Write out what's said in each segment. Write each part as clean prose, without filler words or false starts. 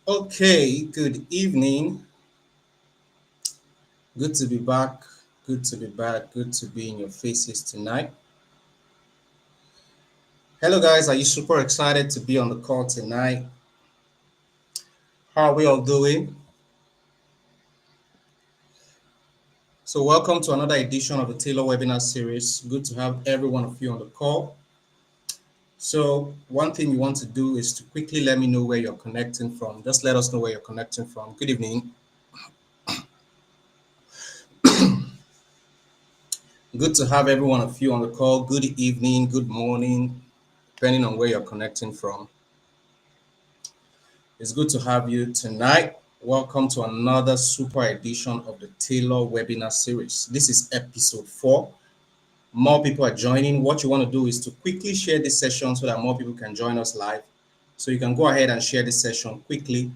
Okay, good evening. Good to be back. Good to be back. Good to be in your faces tonight. Hello, guys. Are you super excited to be on the call tonight? How are we all doing? So, welcome to another edition of the Tailor webinar series. Good to have every one of you on the call. So, one thing you want to do is to quickly let me know where you're connecting from. Just let us know where you're connecting from. Good evening. Good to have every one of you on the call. Good evening, good morning, depending on where you're connecting from. It's good to have you tonight. Welcome to another super edition of the Tailor webinar series. This is episode 4. More people are joining. What you want to do is to quickly share this session so that more people can join us live. So you can go ahead and share this session quickly.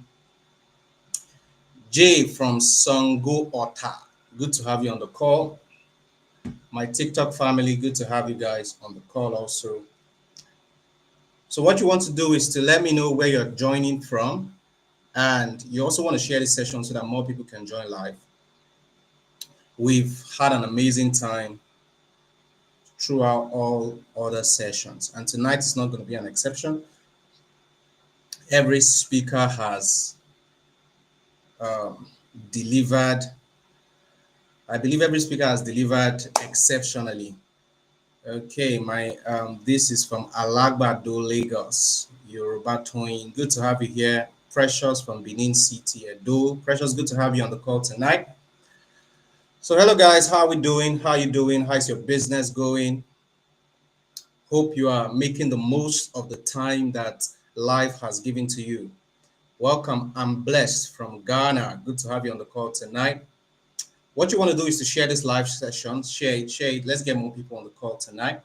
Jay from Sango Ota, good to have you on the call. My TikTok family, good to have you guys on the call also. So what you want to do is to let me know where you're joining from. And you also want to share this session so that more people can join live. We've had an amazing time throughout all other sessions, and tonight is not going to be an exception. Every speaker has um, delivered. I believe every speaker has delivered exceptionally. Okay, my this is from Alagbado, Lagos, Yoruba Toyin. Good to have you here. Precious from Benin City, Edo. Precious, good to have you on the call tonight. So, hello guys, how are we doing? How are you doing? How's your business going? Hope you are making the most of the time that life has given to you. Welcome. I'm blessed from Ghana. Good to have you on the call tonight. What you want to do is to share this live session. Share it, share it. Let's get more people on the call tonight.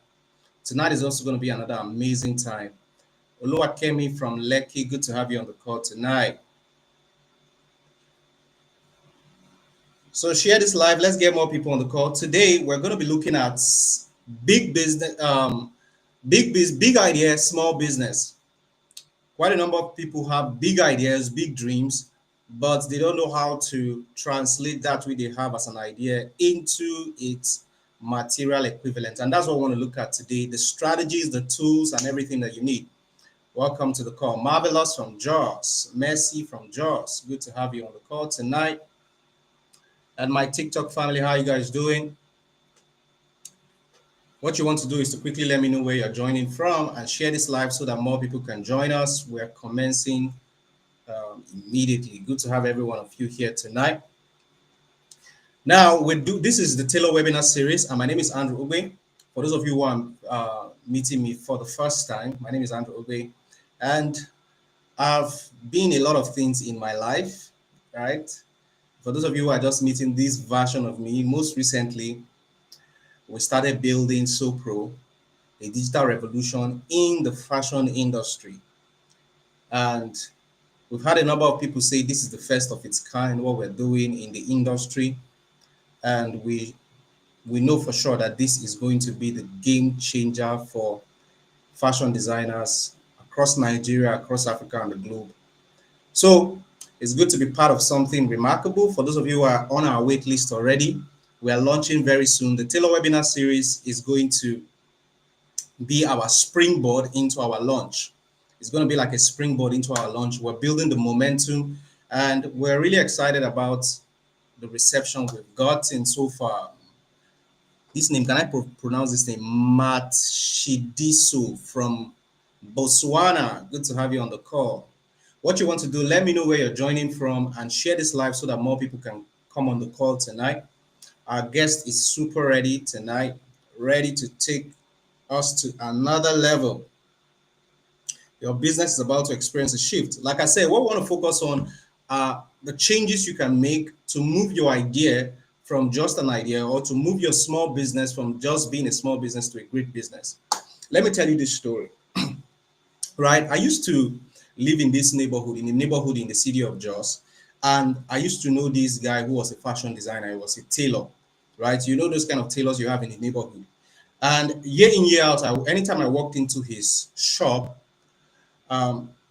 Tonight is also going to be another amazing time. Oluwakemi from Lekki, good to have you on the call tonight. So share this live. Let's get more people on the call. Today, we're going to be looking at big business, big ideas, small business. Quite a number of people have big ideas, big dreams, but they don't know how to translate that which they have as an idea into its material equivalent. And that's what we want to look at today, the strategies, the tools, and everything that you need. Welcome to the call. Marvelous from Jaws, Mercy from Jaws. Good to have you on the call tonight. And my TikTok family, how you guys doing? What you want to do is to quickly let me know where you're joining from and share this live so that more people can join us. We're commencing immediately. Good to have every one of you here tonight. Now, this is the Tailor webinar series, and my name is Andrew Ogbe. For those of you who are meeting me for the first time, my name is Andrew Ogbe, and I've been a lot of things in my life, right? For those of you who are just meeting this version of me, most recently, we started building SoPro, a digital revolution in the fashion industry. And we've had a number of people say this is the first of its kind, what we're doing in the industry. And we know for sure that this is going to be the game changer for fashion designers across Nigeria, across Africa, and the globe. So it's good to be part of something remarkable. For those of you who are on our wait list already, we are launching very soon. The Tailor webinar series is going to be our springboard into our launch. It's going to be like a springboard into our launch. We're building the momentum, and we're really excited about the reception we've gotten so far. This name, can I pronounce this name? Matshidiso from Botswana. Good to have you on the call. What you want to do, let me know where you're joining from and share this live so that more people can come on the call tonight. Our guest is super ready tonight, ready to take us to another level. Your business is about to experience a shift. Like I said, what we want to focus on are the changes you can make to move your idea from just an idea, or to move your small business from just being a small business to a great business. Let me tell you this story. Right? I used to live in this neighborhood, in the city of Jos, and I used to know this guy who was a fashion designer. He was a tailor, right? You know those kind of tailors you have in the neighborhood. And year in, year out, anytime I walked into his shop,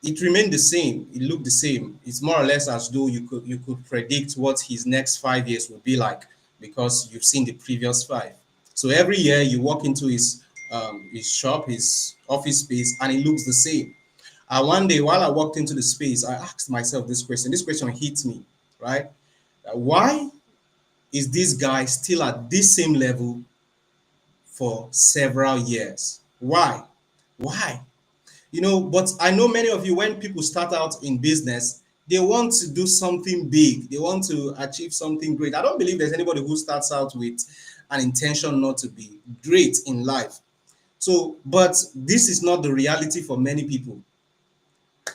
it remained the same. It looked the same. It's more or less as though you could predict what his next 5 years would be like, because you've seen the previous 5. So every year you walk into his shop, his office space, and it looks the same. And one day, while I walked into the space, I asked myself this question. This question hit me, right? Why is this guy still at this same level for several years? Why? Why? But I know many of you, when people start out in business, they want to do something big. They want to achieve something great. I don't believe there's anybody who starts out with an intention not to be great in life. So, but this is not the reality for many people.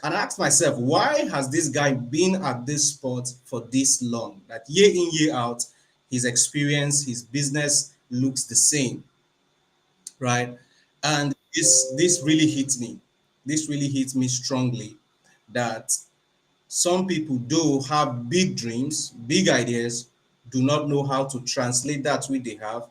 And I asked myself, why has this guy been at this spot for this long? That year in, year out, his experience, his business looks the same, right? And this really hits me. This really hits me strongly, that some people do have big dreams, big ideas, do not know how to translate that which they have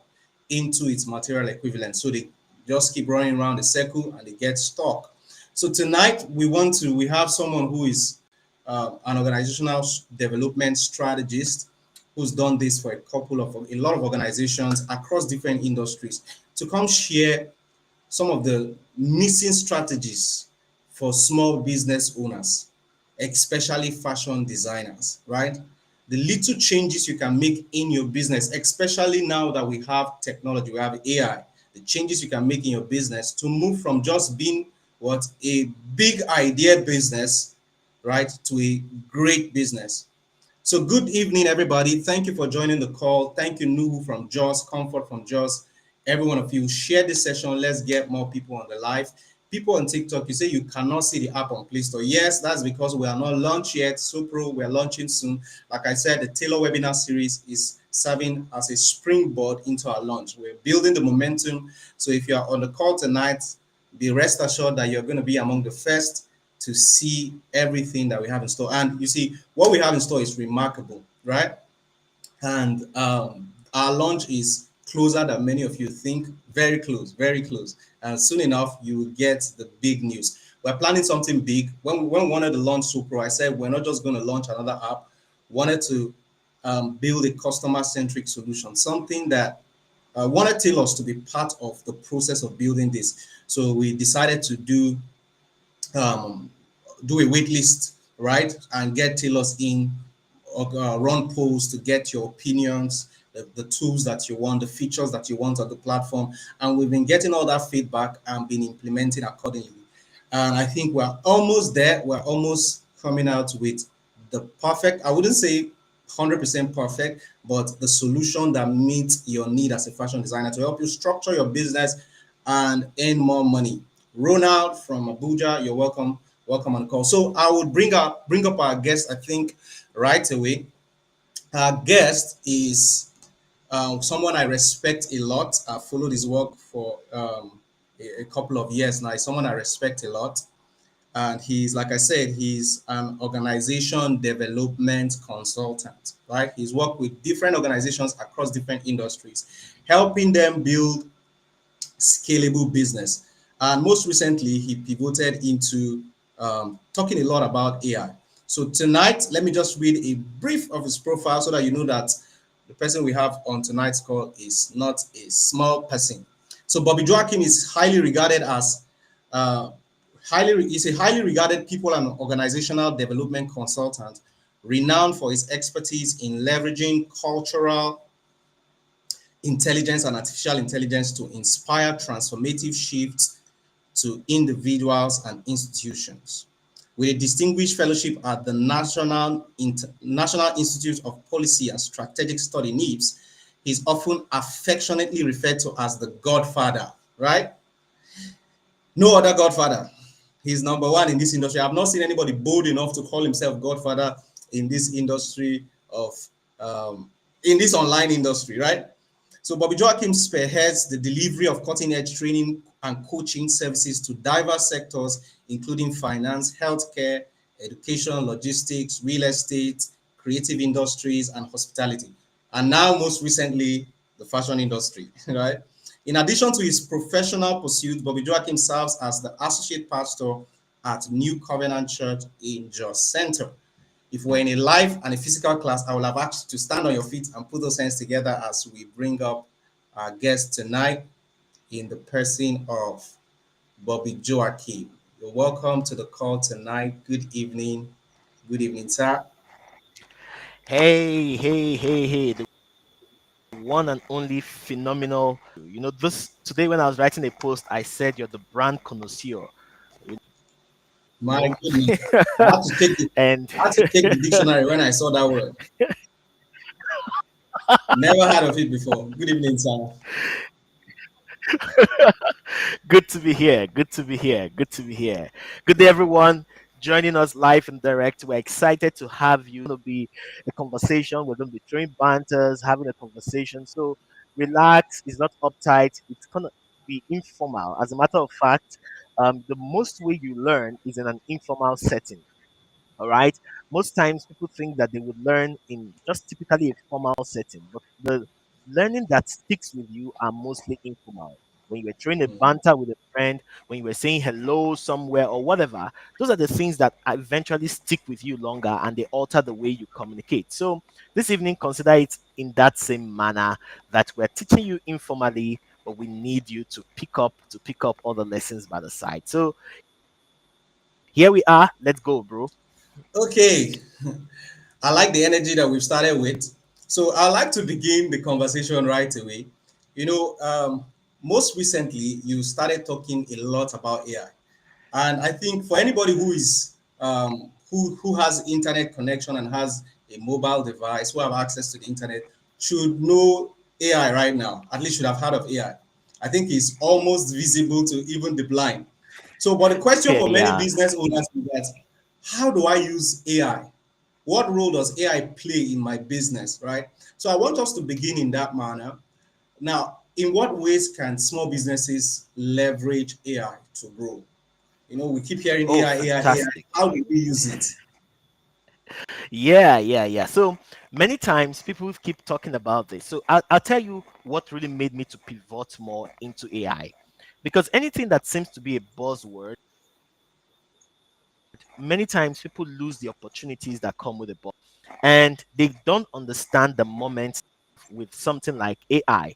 into its material equivalent. So they just keep running around the circle and they get stuck. So tonight we have someone who is an organizational development strategist who's done this for a lot of organizations across different industries, to come share some of the missing strategies for small business owners, especially fashion designers, right? The little changes you can make in your business, especially now that we have technology, we have AI, the changes you can make in your business to move from just being what a big idea business, right, to a great business. So good evening, everybody. Thank you for joining the call. Thank you, Nuhu from Jos, Comfort from Jos. Every one of you, share this session. Let's get more people on the live. People on TikTok, you say you cannot see the app on Play Store. Yes, that's because we are not launched yet. Supro, we are launching soon. Like I said, the Tailor webinar series is serving as a springboard into our launch. We're building the momentum. So if you are on the call tonight, be rest assured that you're going to be among the first to see everything that we have in store. And you see, what we have in store is remarkable, right? And our launch is closer than many of you think, very close, very close. And soon enough, you will get the big news. We're planning something big. When we wanted to launch Supro, I said we're not just going to launch another app. Wanted to build a customer-centric solution, something that wanted Tailors to be part of the process of building this. So we decided to um, do a wait list, right? And get tailors in, or run polls to get your opinions, the tools that you want, the features that you want on the platform. And we've been getting all that feedback and been implementing accordingly. And I think we're almost there. We're almost coming out with the perfect, I wouldn't say 100% perfect, but the solution that meets your need as a fashion designer to help you structure your business and earn more money. Ronald from Abuja, you're welcome. Welcome on the call. So I would bring up our guest, I think, right away. Our guest is someone I respect a lot. I've followed his work for a couple of years now. He's someone I respect a lot. And he's, like I said, he's an organization development consultant, right? He's worked with different organizations across different industries, helping them build scalable business. And most recently, he pivoted into talking a lot about AI. So tonight, let me just read a brief of his profile so that you know that the person we have on tonight's call is not a small person. So Bobby Joachim is highly regarded as is a highly regarded people and organizational development consultant, renowned for his expertise in leveraging cultural intelligence and artificial intelligence to inspire transformative shifts to individuals and institutions. With a distinguished fellowship at the National Institute of Policy and Strategic Study, NIPS, he's often affectionately referred to as the Godfather, right? No other Godfather. He's number one in this industry. I've not seen anybody bold enough to call himself Godfather in this industry of, in this online industry, right? So Bobby Joachim spearheads the delivery of cutting-edge training and coaching services to diverse sectors, including finance, healthcare, education, logistics, real estate, creative industries, and hospitality. And now, most recently, the fashion industry, right? In addition to his professional pursuit, Bobby Joachim serves as the associate pastor at New Covenant Church in Jos Center. If we're in a live and a physical class, I will have asked you to stand on your feet and put those hands together as we bring up our guest tonight in the person of Bobby Joachim. You're welcome to the call tonight. Good evening. Good evening, sir. Hey, hey, hey, hey, the one and only phenomenal. This today when I was writing a post, I said you're the brand connoisseur, you My know. goodness. I had to take the And I had to take the dictionary when I saw that word. Never heard of it before. Good evening, sir. good to be here. Good to be here. Good to be here. Good day, everyone. Joining us live and direct. We're excited to have you. It's going to be a conversation. We're going to be throwing banters, having a conversation. So relax. It's not uptight. It's going to be informal. As a matter of fact, the most way you learn is in an informal setting. All right. Most times people think that they would learn in just typically a formal setting, but the learning that sticks with you are mostly informal. When you were throwing a banter with a friend, when you were saying hello somewhere or whatever, those are the things that eventually stick with you longer and they alter the way you communicate. So this evening, consider it in that same manner that we're teaching you informally, but we need you to pick up all the lessons by the side. So here we are. Let's go, bro. Okay, I like the energy that we've started with. So I'd like to begin the conversation right away. You know, most recently, you started talking a lot about AI. And I think for anybody who is who has internet connection and has a mobile device, who have access to the internet, should know AI right now. At least should have heard of AI. I think it's almost visible to even the blind. So, but the question Yeah, for many yeah. business owners is that how do I use AI? What role does AI play in my business, right? So I want us to begin in that manner. Now, in what ways can small businesses leverage AI to grow? You know, we keep hearing Oh, AI, AI, AI. fantastic. How do we use it? Yeah, yeah, yeah. So many times people keep talking about this. So I'll tell you what really made me to pivot more into AI. Because anything that seems to be a buzzword, many times people lose the opportunities that come with a buzz. And they don't understand the moments with something like AI.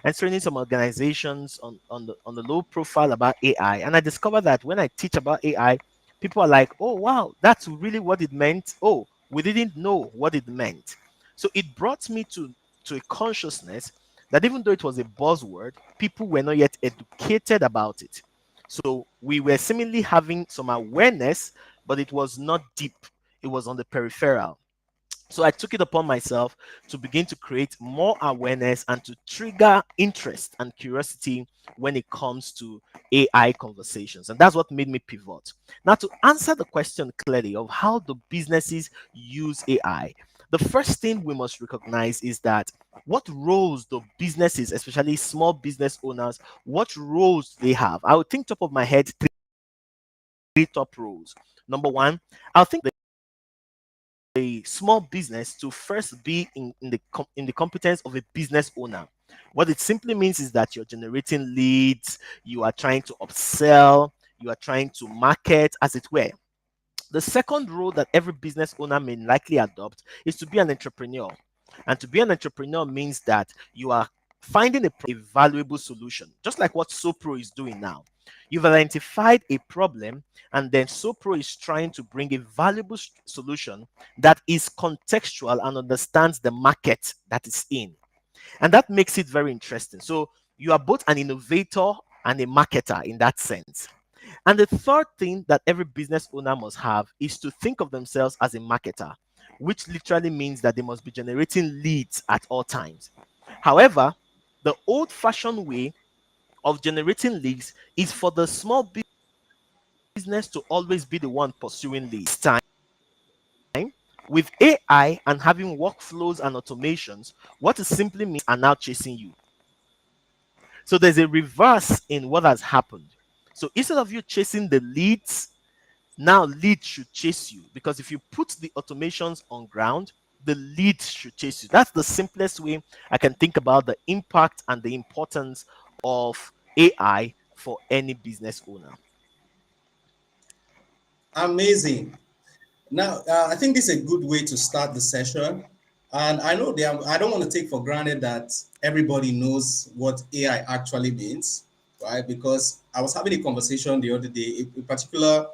And training some organizations on the low profile about AI. And I discovered that when I teach about AI, people are like, "Oh wow, that's really what it meant. Oh, we didn't know what it meant." So it brought me to a consciousness that even though it was a buzzword, people were not yet educated about it. So we were seemingly having some awareness, but it was not deep. It was on the peripheral. So I took it upon myself to begin to create more awareness and to trigger interest and curiosity when it comes to AI conversations. And that's what made me pivot. Now, to answer the question clearly of how do businesses use AI, the first thing we must recognize is that what roles do businesses, especially small business owners, what roles they have? I would think top of my head three top roles. Number one, I'll think a small business to first be in the competence of a business owner. What it simply means is that you're generating leads, you are trying to upsell, you are trying to market, as it were. The second role that every business owner may likely adopt is to be an entrepreneur. And to be an entrepreneur means that you are finding a valuable solution, just like what Sopro is doing now. You've identified a problem, and then Sopro is trying to bring a valuable solution that is contextual and understands the market that is in. And that makes it very interesting. So you are both an innovator and a marketer in that sense. And the third thing that every business owner must have is to think of themselves as a marketer, which literally means that they must be generating leads at all times. However, the old fashioned way of generating leads is for the small business to always be the one pursuing leads. Time with AI and having workflows and automations, what it simply means are now chasing you. So there's a reverse in what has happened. So instead of you chasing the leads, now leads should chase you, because if you put the automations on ground, the leads should chase you. That's the simplest way I can think about the impact and the importance of AI for any business owner. Amazing. Now, I think this is a good way to start the session. And I know I don't want to take for granted that everybody knows what AI actually means, right? Because I was having a conversation the other day. A particular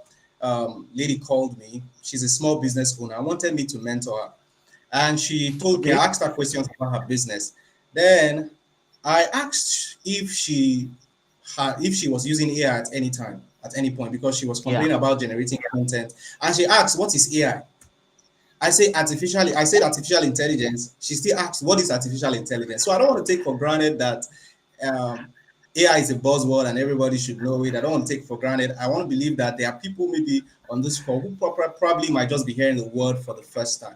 lady called me. She's a small business owner. I wanted me to mentor her. And she told me, Okay. I asked her questions about her business. Then I asked if she was using AI at any time, at any point, because she was Yeah. complaining about generating content. And she asked, "What is AI?" I said artificial intelligence. She still asks, "What is artificial intelligence?" So I don't want to take for granted that um, AI is a buzzword and everybody should know it. I don't want to take for granted. I want to believe that there are people maybe on this call who probably might just be hearing the word for the first time.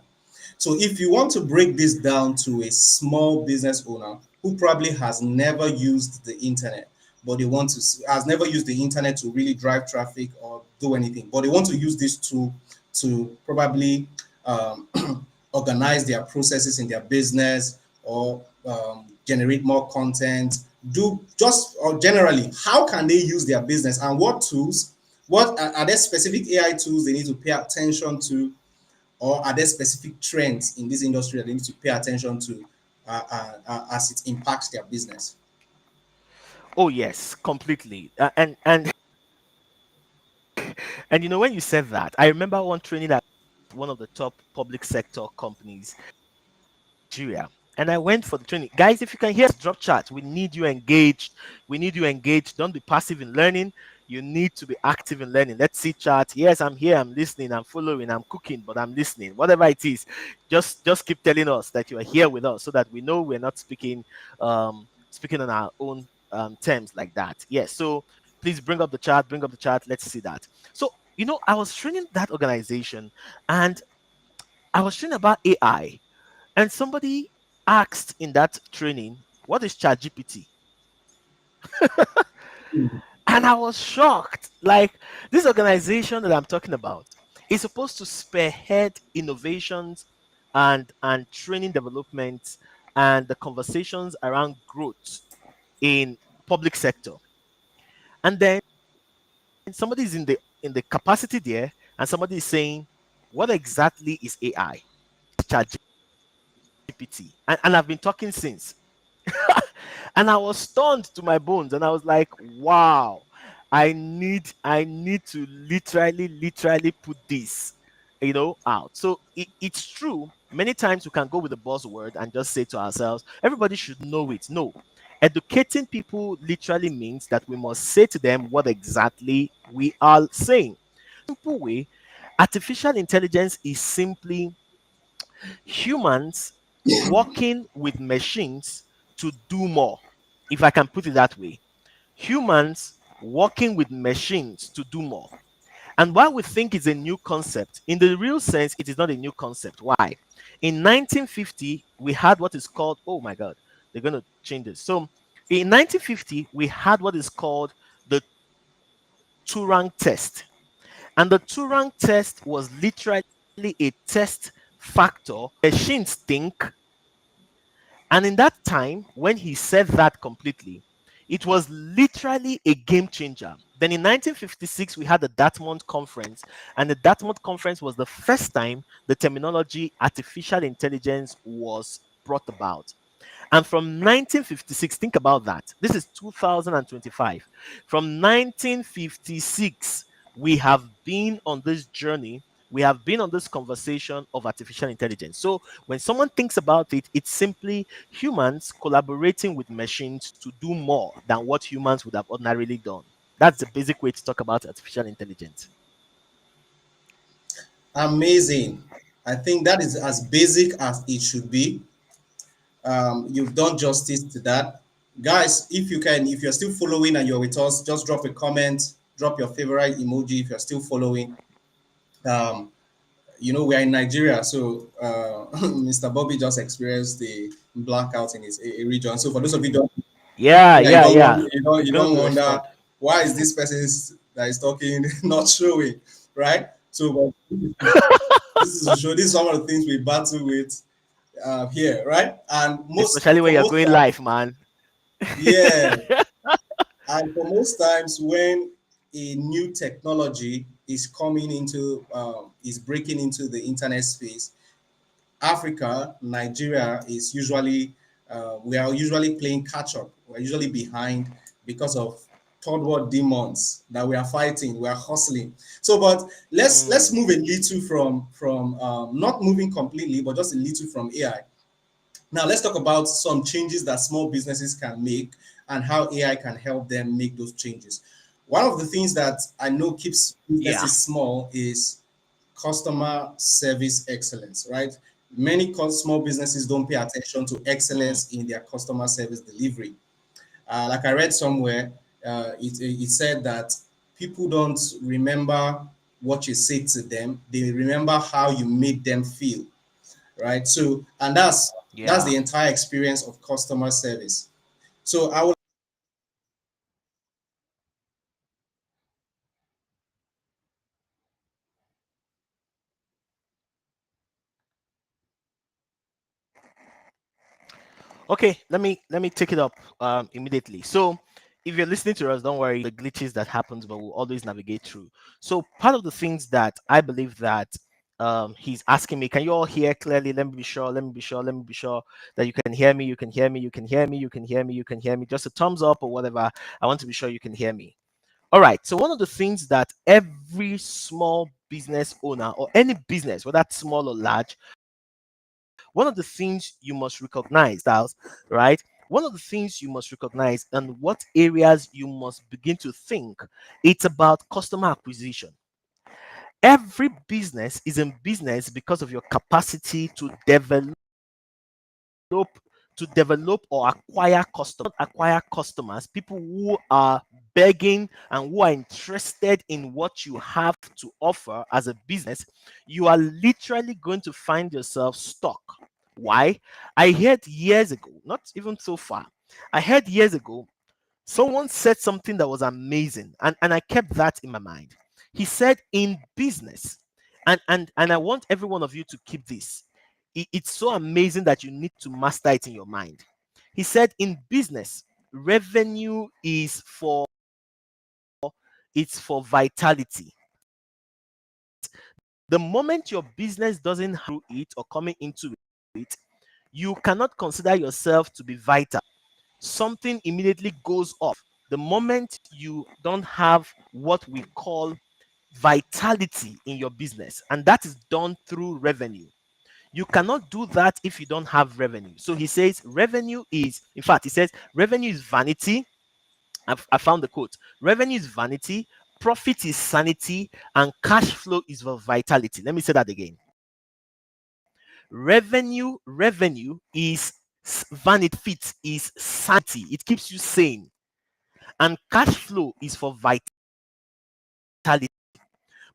So if you want to break this down to a small business owner who probably has never used the internet, but they want to has never used the internet to really drive traffic or do anything, but they want to use this tool to probably um, organize their processes in their business or generate more content, do just or generally, how can they use their business and what tools? What are there specific AI tools they need to pay attention to, or are there specific trends in this industry that they need to pay attention to as it impacts their business? Oh yes, completely. And when you said that, I remember one training that one of the top public sector companies Nigeria. And I went for the training. Guys, if you can hear us, drop chat. We need you engaged. We need you engaged. Don't be passive in learning. You need to be active in learning. Let's see chat. Yes, I'm here. I'm listening. I'm following. I'm cooking, but I'm listening. Whatever it is, just keep telling us that you are here with us so that we know we're not speaking on our own terms like that. Yes. So please bring up the chat. Bring up the chat. Let's see that. So I was training that organization, and I was training about AI, and somebody asked in that training, what is ChatGPT? And I was shocked. Like, this organization that I'm talking about is supposed to spearhead innovations and training development and the conversations around growth in public sector. And then somebody is in the capacity there, and somebody is saying, what exactly is AI? ChatGPT. And I've been talking since. And I was stunned to my bones, and I was like, wow, I need to literally put this out. So it's true. Many times we can go with the buzzword and just say to ourselves, everybody should know it. No, educating people literally means that we must say to them what exactly we are saying. Simple way, artificial intelligence is simply humans working with machines to do more, if I can put it that way. Humans working with machines to do more. And while we think it's a new concept, in the real sense, it is not a new concept. Why? In 1950, we had what is called, oh my God, they're going to change this. So in 1950, we had what is called the Turing test. And the Turing test was literally a test factor. Machines think. And in that time, when he said that completely, it was literally a game changer. Then in 1956, we had the Dartmouth Conference, and the Dartmouth Conference was the first time the terminology artificial intelligence was brought about. And from 1956, think about that. This is 2025. From 1956, we have been on this journey. We have been on this conversation of artificial intelligence. So when someone thinks about it, it's simply humans collaborating with machines to do more than what humans would have ordinarily done. That's the basic way to talk about artificial intelligence. Amazing. I think that is as basic as it should be. You've done justice to that. Guys, if you can, if you're still following and you're with us, just drop a comment, drop your favorite emoji if you're still following. Um, we are in Nigeria, so Mr. Bobby just experienced the blackout in his region. So for those of you don't, Yeah, yeah, you yeah, don't want, yeah. you It's going to don't be wonder restored. why is this person that is talking not showing, right? So this is to show this is some of the things we battle with here, right? And most Especially when for you're most going times, live, man. yeah, and for most times when a new technology is coming into is breaking into the internet space, Africa, Nigeria is usually we are usually playing catch up. We're usually behind because of third world demons that we are fighting. We are hustling. So, but let's Mm, move a little from not moving completely, but just a little from AI. Now, let's talk about some changes that small businesses can make and how AI can help them make those changes. One of the things that I know keeps yeah. businesses small is customer service excellence, right? Many small businesses don't pay attention to Mm, excellence in their customer service delivery. Like I read somewhere, it said that people don't remember what you said to them; they remember how you made them feel, right? So, and that's yeah. the entire experience of customer service. So, I would Okay, let me take it up immediately. So if you're listening to us, don't worry, the glitches that happens, but we'll always navigate through. So part of the things that I believe that he's asking me, can you all hear clearly? Let me be sure, let me be sure, let me be sure that you can hear me, you can hear me, you can hear me, you can hear me, you can hear me. Just a thumbs up or whatever. I want to be sure you can hear me. All right. So one of the things that every small business owner or any business, whether it's small or large, one of the things you must recognize, Styles, right? One of the things you must recognize and what areas you must begin to think, it's about customer acquisition. Every business is in business because of your capacity to develop or acquire customers, people who are begging and who are interested in what you have to offer as a business. You are literally going to find yourself stuck. Why? I heard years ago, not even so far, I heard years ago someone said something that was amazing, and I kept that in my mind. He said, in business, and I want every one of you to keep this. It's so amazing that you need to master it in your mind. He said, in business, revenue is for it's for vitality. The moment your business doesn't have it or coming into it, you cannot consider yourself to be vital. Something immediately goes off the moment you don't have what we call vitality in your business, and that is done through revenue. You cannot do that if you don't have revenue. So he says revenue is, in fact, he says revenue is vanity. I found the quote. Revenue is vanity, profit is sanity, and cash flow is for vitality. Let me say that again. Revenue is vanity, profit is sanity. It keeps you sane. And cash flow is for vitality.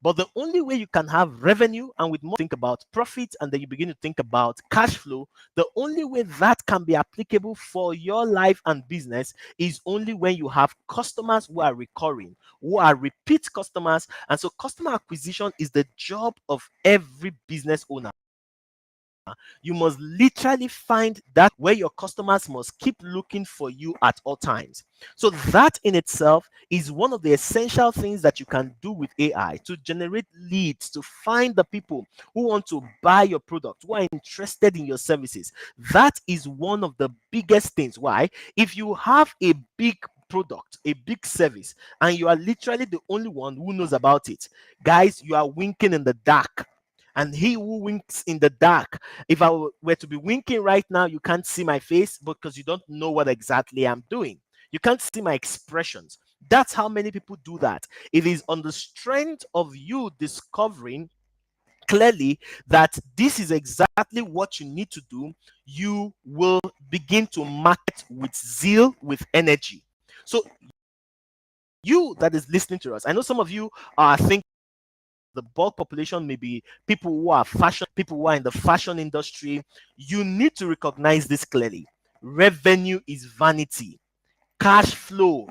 But the only way you can have revenue, and with more think about profit, and then you begin to think about cash flow, the only way that can be applicable for your life and business is only when you have customers who are recurring, who are repeat customers. And so customer acquisition is the job of every business owner. You must literally find that where your customers must keep looking for you at all times. So that in itself is one of the essential things that you can do with AI to generate leads, to find the people who want to buy your product, who are interested in your services. That is one of the biggest things. Why? If you have a big product, a big service, and you are literally the only one who knows about it, guys, you are winking in the dark. And he who winks in the dark, if I were to be winking right now, you can't see my face because you don't know what exactly I'm doing. You can't see my expressions. That's how many people do that. It is on the strength of you discovering clearly that this is exactly what you need to do. You will begin to market with zeal, with energy. So, you that is listening to us, I know some of you are thinking the bulk population may be people who are people who are in the fashion industry. You need to recognize this clearly. Revenue is vanity. Cash flow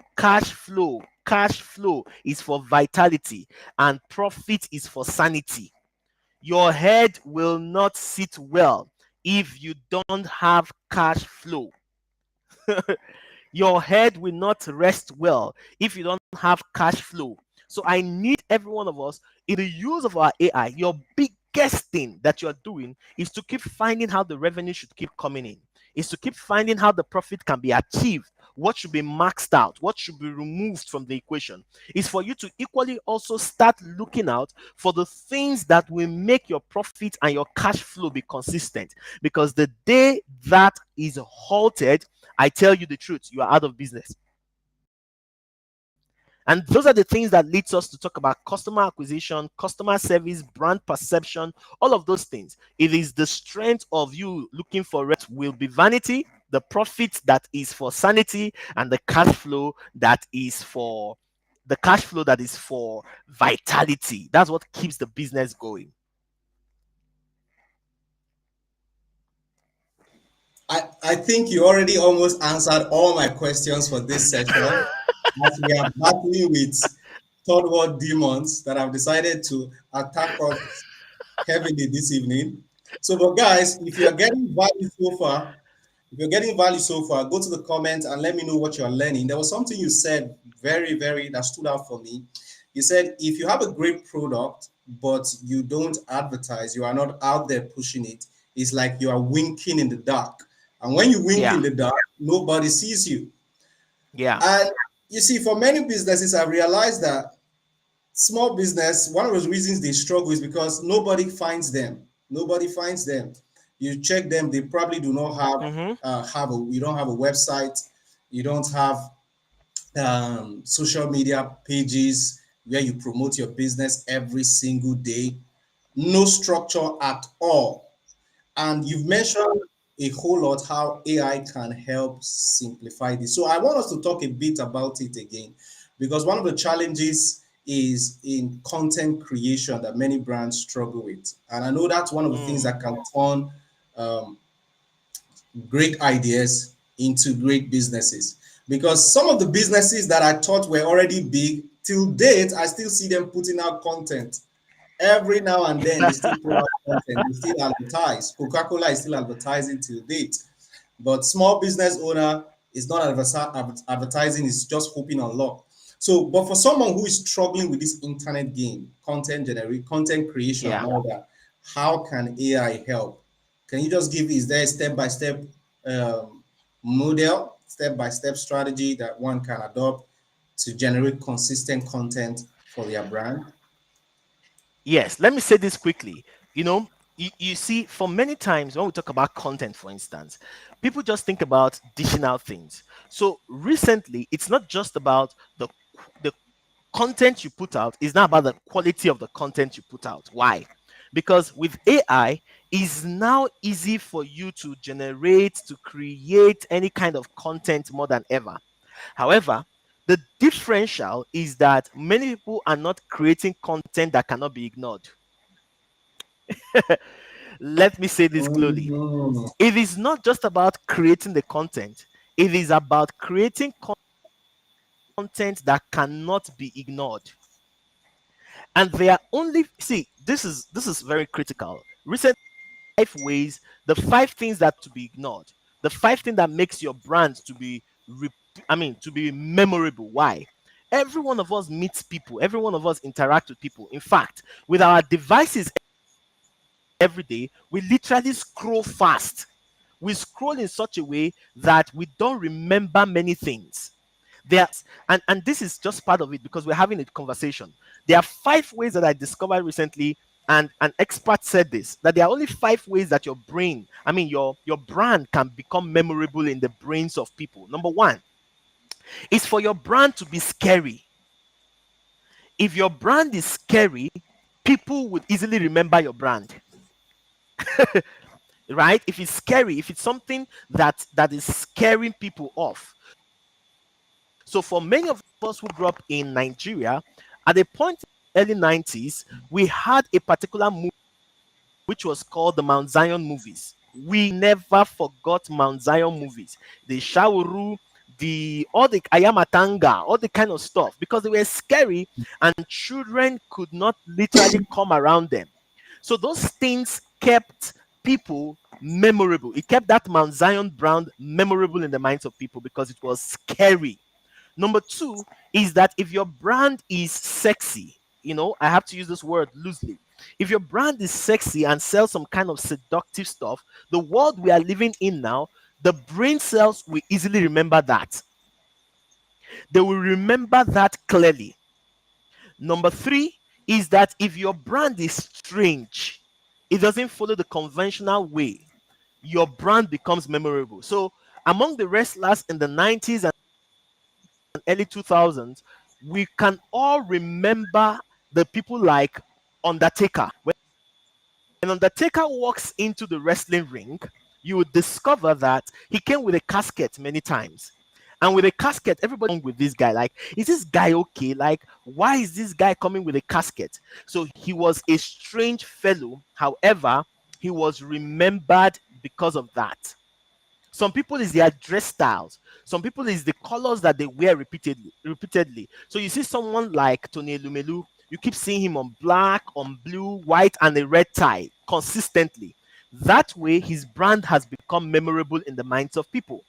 is for vitality, and profit is for sanity. Your head will not sit well if you don't have cash flow. Your head will not rest well if you don't have cash flow. So I need every one of us in the use of our AI. Your biggest thing that you're doing is to keep finding how the revenue should keep coming in, is to keep finding how the profit can be achieved, what should be maxed out, what should be removed from the equation. Is for you to equally also start looking out for the things that will make your profit and your cash flow be consistent. Because the day that is halted, I tell you the truth, you are out of business. And those are the things that leads us to talk about customer acquisition, customer service, brand perception, all of those things. It is the strength of you looking for it will be vanity, the profit that is for sanity, and the cash flow that is for vitality. That's what keeps the business going. I think you already almost answered all my questions for this session. As we are battling with third world demons that have decided to attack us heavily this evening. So, but guys, if you are getting value so far, if you're getting value so far, go to the comments and let me know what you're learning. There was something you said very that stood out for me. You said if you have a great product but you don't advertise, you are not out there pushing it, it's like you are winking in the dark. And when you wink Yeah, in the dark, nobody sees you. yeah, And You see, for many businesses, I realized that small business, one of the reasons they struggle is because nobody finds them. Nobody finds them. You check them, they probably do not Mm-hmm. have a you don't have a website, you don't have social media pages where you promote your business every single day. No structure at all. And you've mentioned a whole lot how AI can help simplify this. So I want us to talk a bit about it again, because one of the challenges is in content creation that many brands struggle with. And I know that's one of the things Mm. that can turn um, great ideas into great businesses. Because some of the businesses that I thought were already big, till date, I still see them putting out content. Every now and then, they still put out content, they still advertise. Coca Cola is still advertising till date. But small business owner is not advertising, is just hoping on luck. So, but for someone who is struggling with this internet game, content creation and Yeah. all that, how can AI help? Can you just give, is there a step-by-step model, step-by-step strategy that one can adopt to generate consistent content for their brand? Yes, let me say this quickly. You know, you see, for many times when we talk about content, for instance, people just think about dishing out things. So recently, it's not just about the content you put out, it's not about the quality of the content you put out. Why? Because with AI, it's now easy for you to generate, to create any kind of content more than ever. However, the differential is that many people are not creating content that cannot be ignored. Let me say this clearly. Mhm. It is not just about creating the content, it is about creating content that cannot be ignored. And they are only, see, this is very critical. Recent 5 ways, the 5 things that to be ignored, the 5 things that makes your brand to be to be memorable. Why? Every one of us meets people, every one of us interact with people. In fact, with our devices every day, we literally scroll fast. We scroll in such a way that we don't remember many things. There, and this is just part of it because we're having a conversation. There are 5 ways that I discovered recently, and an expert said this, that there are only 5 ways that your brain, your brand can become memorable in the brains of people. Number one is for your brand to be scary. If your brand is scary, people would easily remember your brand, right? If it's scary, if it's something that is scaring people off. So for many of us who grew up in Nigeria, at a point in the early 90s, we had a particular movie which was called the Mount Zion movies. We never forgot Mount Zion movies. The Shauru, the all the Ayamatanga, all the kind of stuff, because they were scary and children could not literally come around them. So those things kept people memorable. It kept that Mount Zion brand memorable in the minds of people because it was scary. Number two is that if your brand is sexy, I have to use this word loosely. If your brand is sexy and sells some kind of seductive stuff, the world we are living in now, the brain cells will easily remember that. They will remember that clearly. Number three is that if your brand is strange, it doesn't follow the conventional way, your brand becomes memorable. So, among the wrestlers in the 90s and early 2000s, we can all remember the people like Undertaker. When Undertaker walks into the wrestling ring, you would discover that he came with a casket many times. And with a casket, everybody with this guy. Like, is this guy okay? Like, why is this guy coming with a casket? So he was a strange fellow. However, he was remembered because of that. Some people is their dress styles. Some people is the colors that they wear repeatedly. So you see someone like Tony Lumelu, you keep seeing him on black, on blue, white, and a red tie consistently. That way, his brand has become memorable in the minds of people.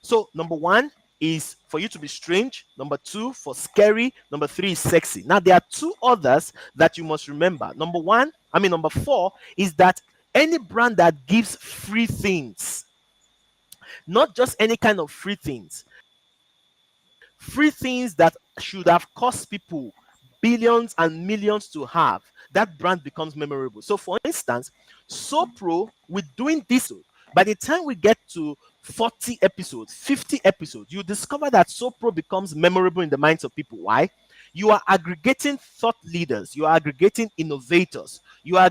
So number one is for you to be strange. Number two, for scary. Number three is sexy. Now there are two others that you must remember. Number four is that any brand that gives free things, not just any kind of free things. free things that should have cost people billions and millions to have, that brand becomes memorable. So, for instance, SoPro, with doing this, by the time we get to 40 episodes, 50 episodes, you discover that SoPro becomes memorable in the minds of people. Why? You are aggregating thought leaders, you are aggregating innovators, you are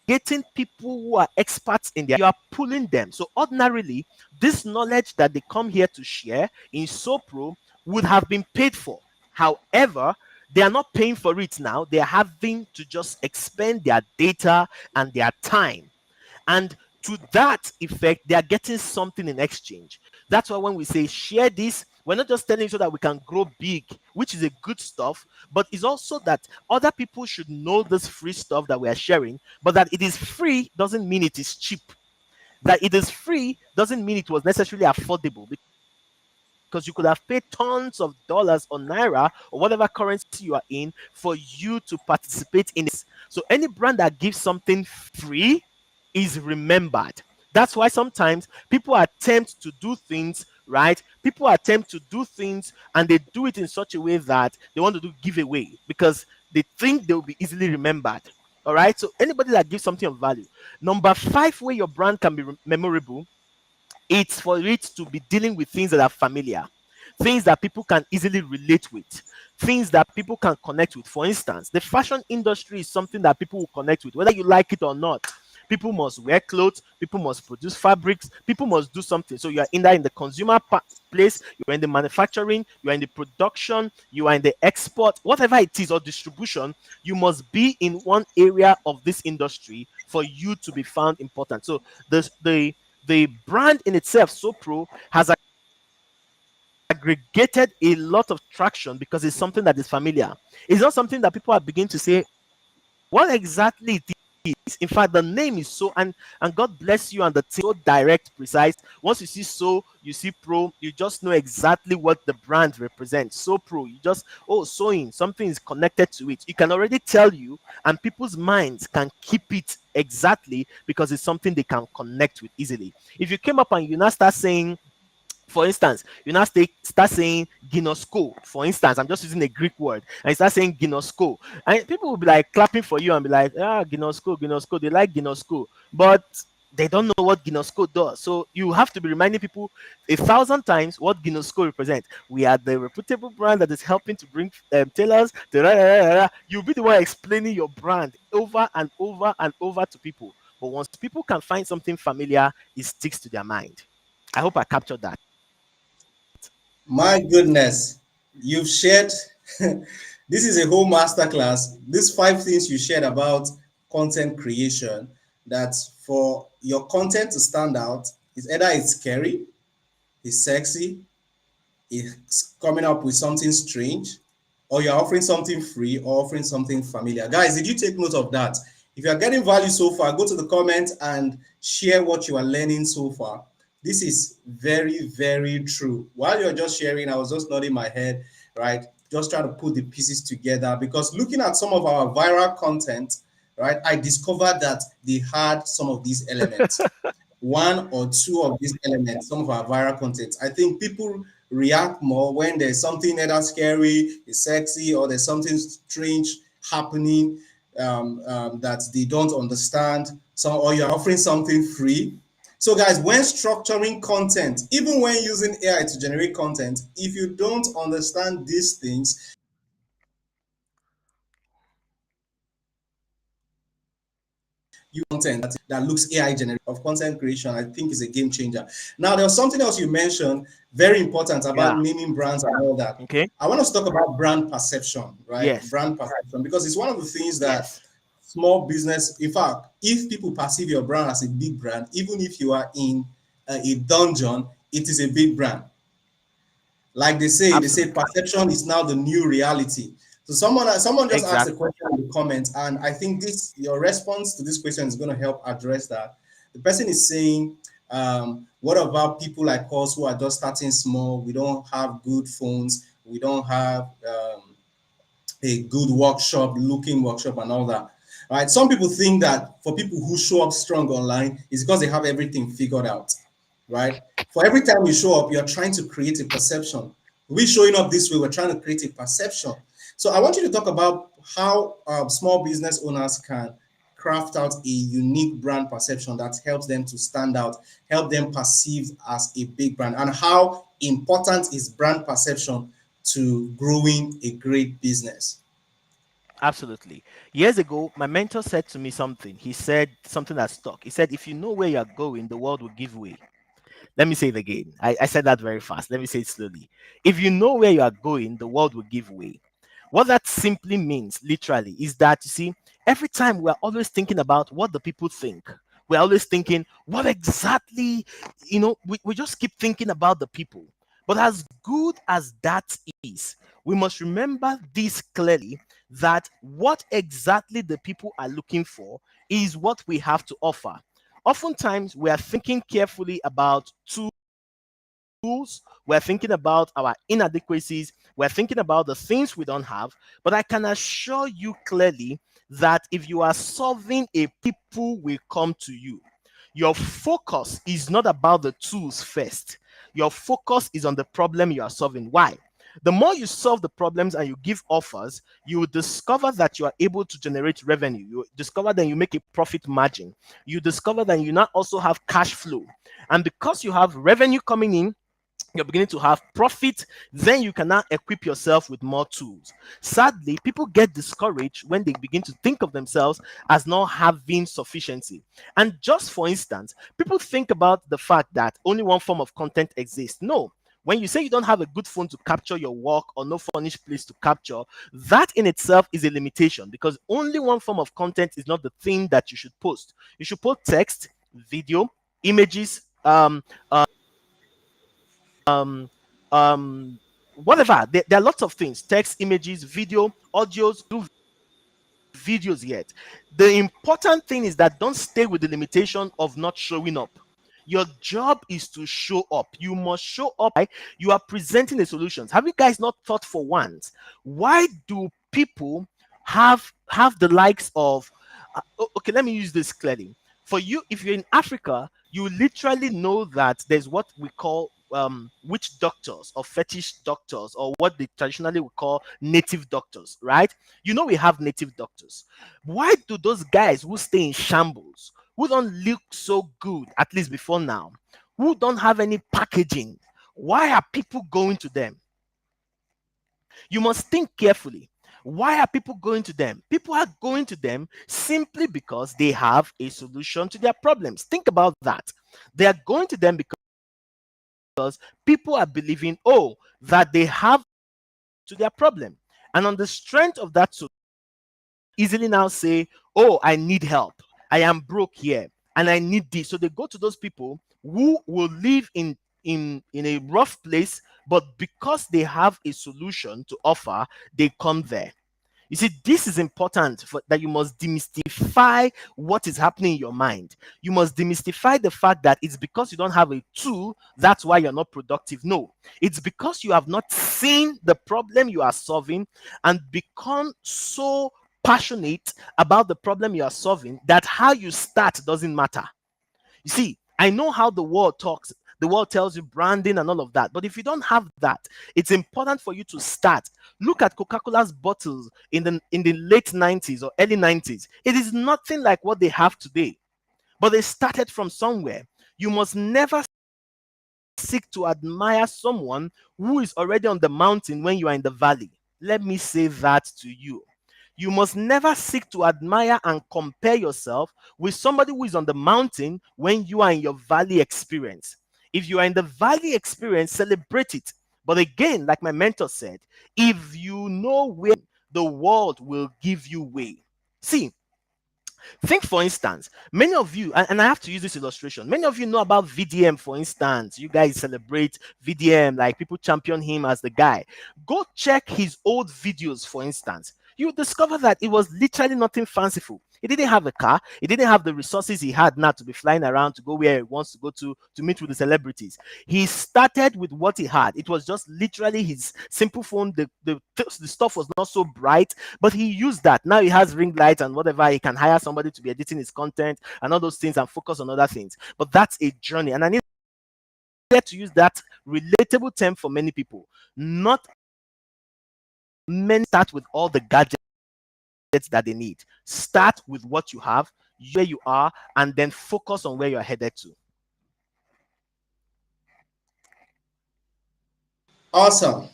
getting people who are experts in their, you are pulling them. So ordinarily, this knowledge that they come here to share in SoPro would have been paid for. However, they are not paying for it now. They are having to just expend their data and their time. And to that effect, they are getting something in exchange. That's why when we say share this, we're not just telling you so that we can grow big, which is a good stuff, but it's also that other people should know this free stuff that we are sharing. But that it is free doesn't mean it is cheap. That it is free doesn't mean it was necessarily affordable, because you could have paid tons of dollars or naira or whatever currency you are in for you to participate in this. So any brand that gives something free is remembered. That's why sometimes people attempt to do things, right? People attempt to do things and they do it in such a way that they want to do giveaway because they think they will be easily remembered. All right. So anybody that gives something of value. Number five, where your brand can be memorable, it's for it to be dealing with things that are familiar, things that people can easily relate with, things that people can connect with. For instance, the fashion industry is something that people will connect with, whether you like it or not. People must wear clothes, people must produce fabrics, people must do something. So you are either in the consumer place, you are in the manufacturing, you are in the production, you are in the export, whatever it is, or distribution. You must be in one area of this industry for you to be found important. So the brand in itself, SoPro, has aggregated a lot of traction because it's something that is familiar. It's not something that people are beginning to say, what exactly it is. In fact, the name is so, and God bless you, and the so direct, precise. Once you see so, you see pro, you just know exactly what the brand represents. So pro, you just, oh, sewing, something is connected to it. You can already tell you, and people's minds can keep it exactly because it's something they can connect with easily. If you came up and you now start saying, for instance, you now start saying ginosko. For instance, I'm just using a Greek word, and you start saying ginosko, and people will be like clapping for you and be like, ah, ginosko, ginosko. They like ginosko, but they don't know what ginosko does. So you have to be reminding people 1,000 times what ginosko represents. We are the reputable brand that is helping to bring tailors. You'll be the one explaining your brand over and over and over to people. But once people can find something familiar, it sticks to their mind. I hope I captured that. My goodness, you've shared. This is a whole masterclass. These five things you shared about content creation, that for your content to stand out, is either it's scary, it's sexy, it's coming up with something strange, or you're offering something free or offering something familiar. Guys, did you take note of that? If you are getting value so far, go to the comments and share what you are learning so far. This is very, very true. While you're just sharing, I was just nodding my head, right? Just trying to put the pieces together, because looking at some of our viral content, right, I discovered that they had some of these elements, one or two of these elements, some of our viral content. I think people react more when there's something either scary, is sexy, or there's something strange happening that they don't understand. So, or you're offering something free. So, guys, when structuring content, even when using AI to generate content, if you don't understand these things, you content that looks AI generated of content creation, I think is a game changer. Now, there's something else you mentioned, very important, about Yeah. naming brands and all that. Okay. I want us to talk about brand perception, right? Yes. Brand perception, because it's one of the things that Yes. small business, in fact, if people perceive your brand as a big brand, even if you are in a dungeon, it is a big brand. Like they say Absolutely. perception is now the new reality. So someone just asked a Exactly. question in the comments, and I think this your response to this question is going to help address that. The person is saying, what about people like us who are just starting small? We don't have good phones, we don't have a good workshop, looking workshop, and all that. All right. Some people think that for people who show up strong online is because they have everything figured out, right? For every time you show up, you're trying to create a perception We showing up this way, we're trying to create a perception. So I want you to talk about how small business owners can craft out a unique brand perception that helps them to stand out, help them perceived as a big brand, and how important is brand perception to growing a great business. Absolutely. Years ago, my mentor said to me something. He said something that stuck. He said, if you know where you're going, the world will give way. Let me say it again. I said that very fast. Let me say it slowly. If you know where you are going, the world will give way. What that simply means, literally, is that you see, every time we're always thinking about what the people think, we're always thinking, what exactly, we just keep thinking about the people. But as good as that is, we must remember this clearly, that what exactly the people are looking for is what we have to offer. Oftentimes, we are thinking carefully about tools, we're thinking about our inadequacies, we're thinking about the things we don't have. But I can assure you clearly that if you are solving a people will come to you. Your focus is not about the tools first. Your focus is on the problem you are solving. Why? The more you solve the problems and you give offers, you will discover that you are able to generate revenue. You discover that you make a profit margin. You discover that you now also have cash flow. And because you have revenue coming in, you're beginning to have profit, then you can now equip yourself with more tools. Sadly, people get discouraged when they begin to think of themselves as not having sufficiency. And just for instance, people think about the fact that only one form of content exists. No. When you say you don't have a good phone to capture your work or no furnished place to capture, that in itself is a limitation, because only one form of content is not the thing that you should post. You should post text, video, images, um whatever. There are lots of things: text, images, video, audios. Do videos yet. The important thing is that don't stay with the limitation of not showing up. Your job is to show up. You must show up. You are presenting the solutions. Have you guys not thought for once, why do people have the likes of okay, let me use this clearly. For you, if you're in Africa, you literally know that there's what we call witch doctors or fetish doctors, or what they traditionally would call native doctors, right? You know, we have native doctors. Why do those guys who stay in shambles, who don't look so good, at least before now, who don't have any packaging, why are people going to them? You must think carefully. Why are people going to them? People are going to them simply because they have a solution to their problems. Think about that. They are going to them because people are believing, oh, that they have to their problem. And on the strength of that solution, easily now say, oh, I need help. I am broke here and I need this. So they go to those people who will live in a rough place, but because they have a solution to offer, they come there. You see, this is important that you must demystify what is happening in your mind. You must demystify the fact that it's because you don't have a tool, that's why you're not productive. No, it's because you have not seen the problem you are solving and become so passionate about the problem you are solving that how you start doesn't matter. You see, I know how the world talks. The world tells you branding and all of that. But if you don't have that, it's important for you to start. Look at Coca-Cola's bottles in the late 90s or early 90s. It is nothing like what they have today. But they started from somewhere. You must never seek to admire someone who is already on the mountain when you are in the valley. Let me say that to you. You must never seek to admire and compare yourself with somebody who is on the mountain when you are in your valley experience. If you are in the valley experience, celebrate it. But again, like my mentor said, if you know where, the world will give you way. See, think for instance, many of you, and I have to use this illustration, many of you know about VDM, for instance. You guys celebrate VDM, like people champion him as the guy. Go check his old videos, for instance. You discover that it was literally nothing fanciful. He didn't have a car. He didn't have the resources he had now to be flying around to go where he wants to go to meet with the celebrities. He started with what he had. It was just literally his simple phone. The stuff was not so bright, but he used that. Now he has ring lights and whatever. He can hire somebody to be editing his content and all those things and focus on other things. But that's a journey. And I need to use that relatable term for many people. Not many start with all the gadgets that they need. Start with what you have, where you are, and then focus on where you're headed to. Awesome.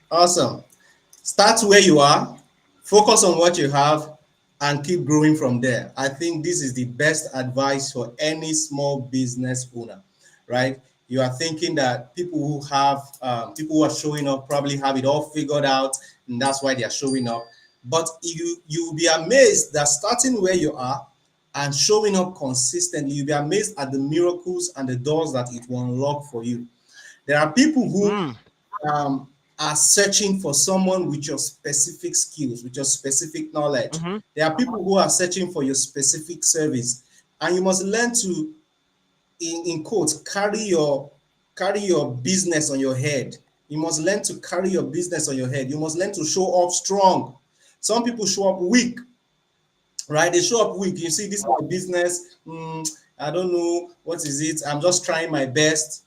Awesome. Start where you are, focus on what you have, and keep growing from there. I think this is the best advice for any small business owner, right? You are thinking that people who are showing up probably have it all figured out, and that's why they are showing up. But you will be amazed that starting where you are and showing up consistently, you'll be amazed at the miracles and the doors that it will unlock for you. There are people who Mm, are searching for someone with your specific skills, with your specific knowledge. mm-hmm. There are people who are searching for your specific service, and you must learn to, in quotes, carry your business on your head. You must learn to carry your business on your head. You must learn to show up strong. Some people show up weak, right? They show up weak. You see, this is my business. I don't know what is it. I'm just trying my best.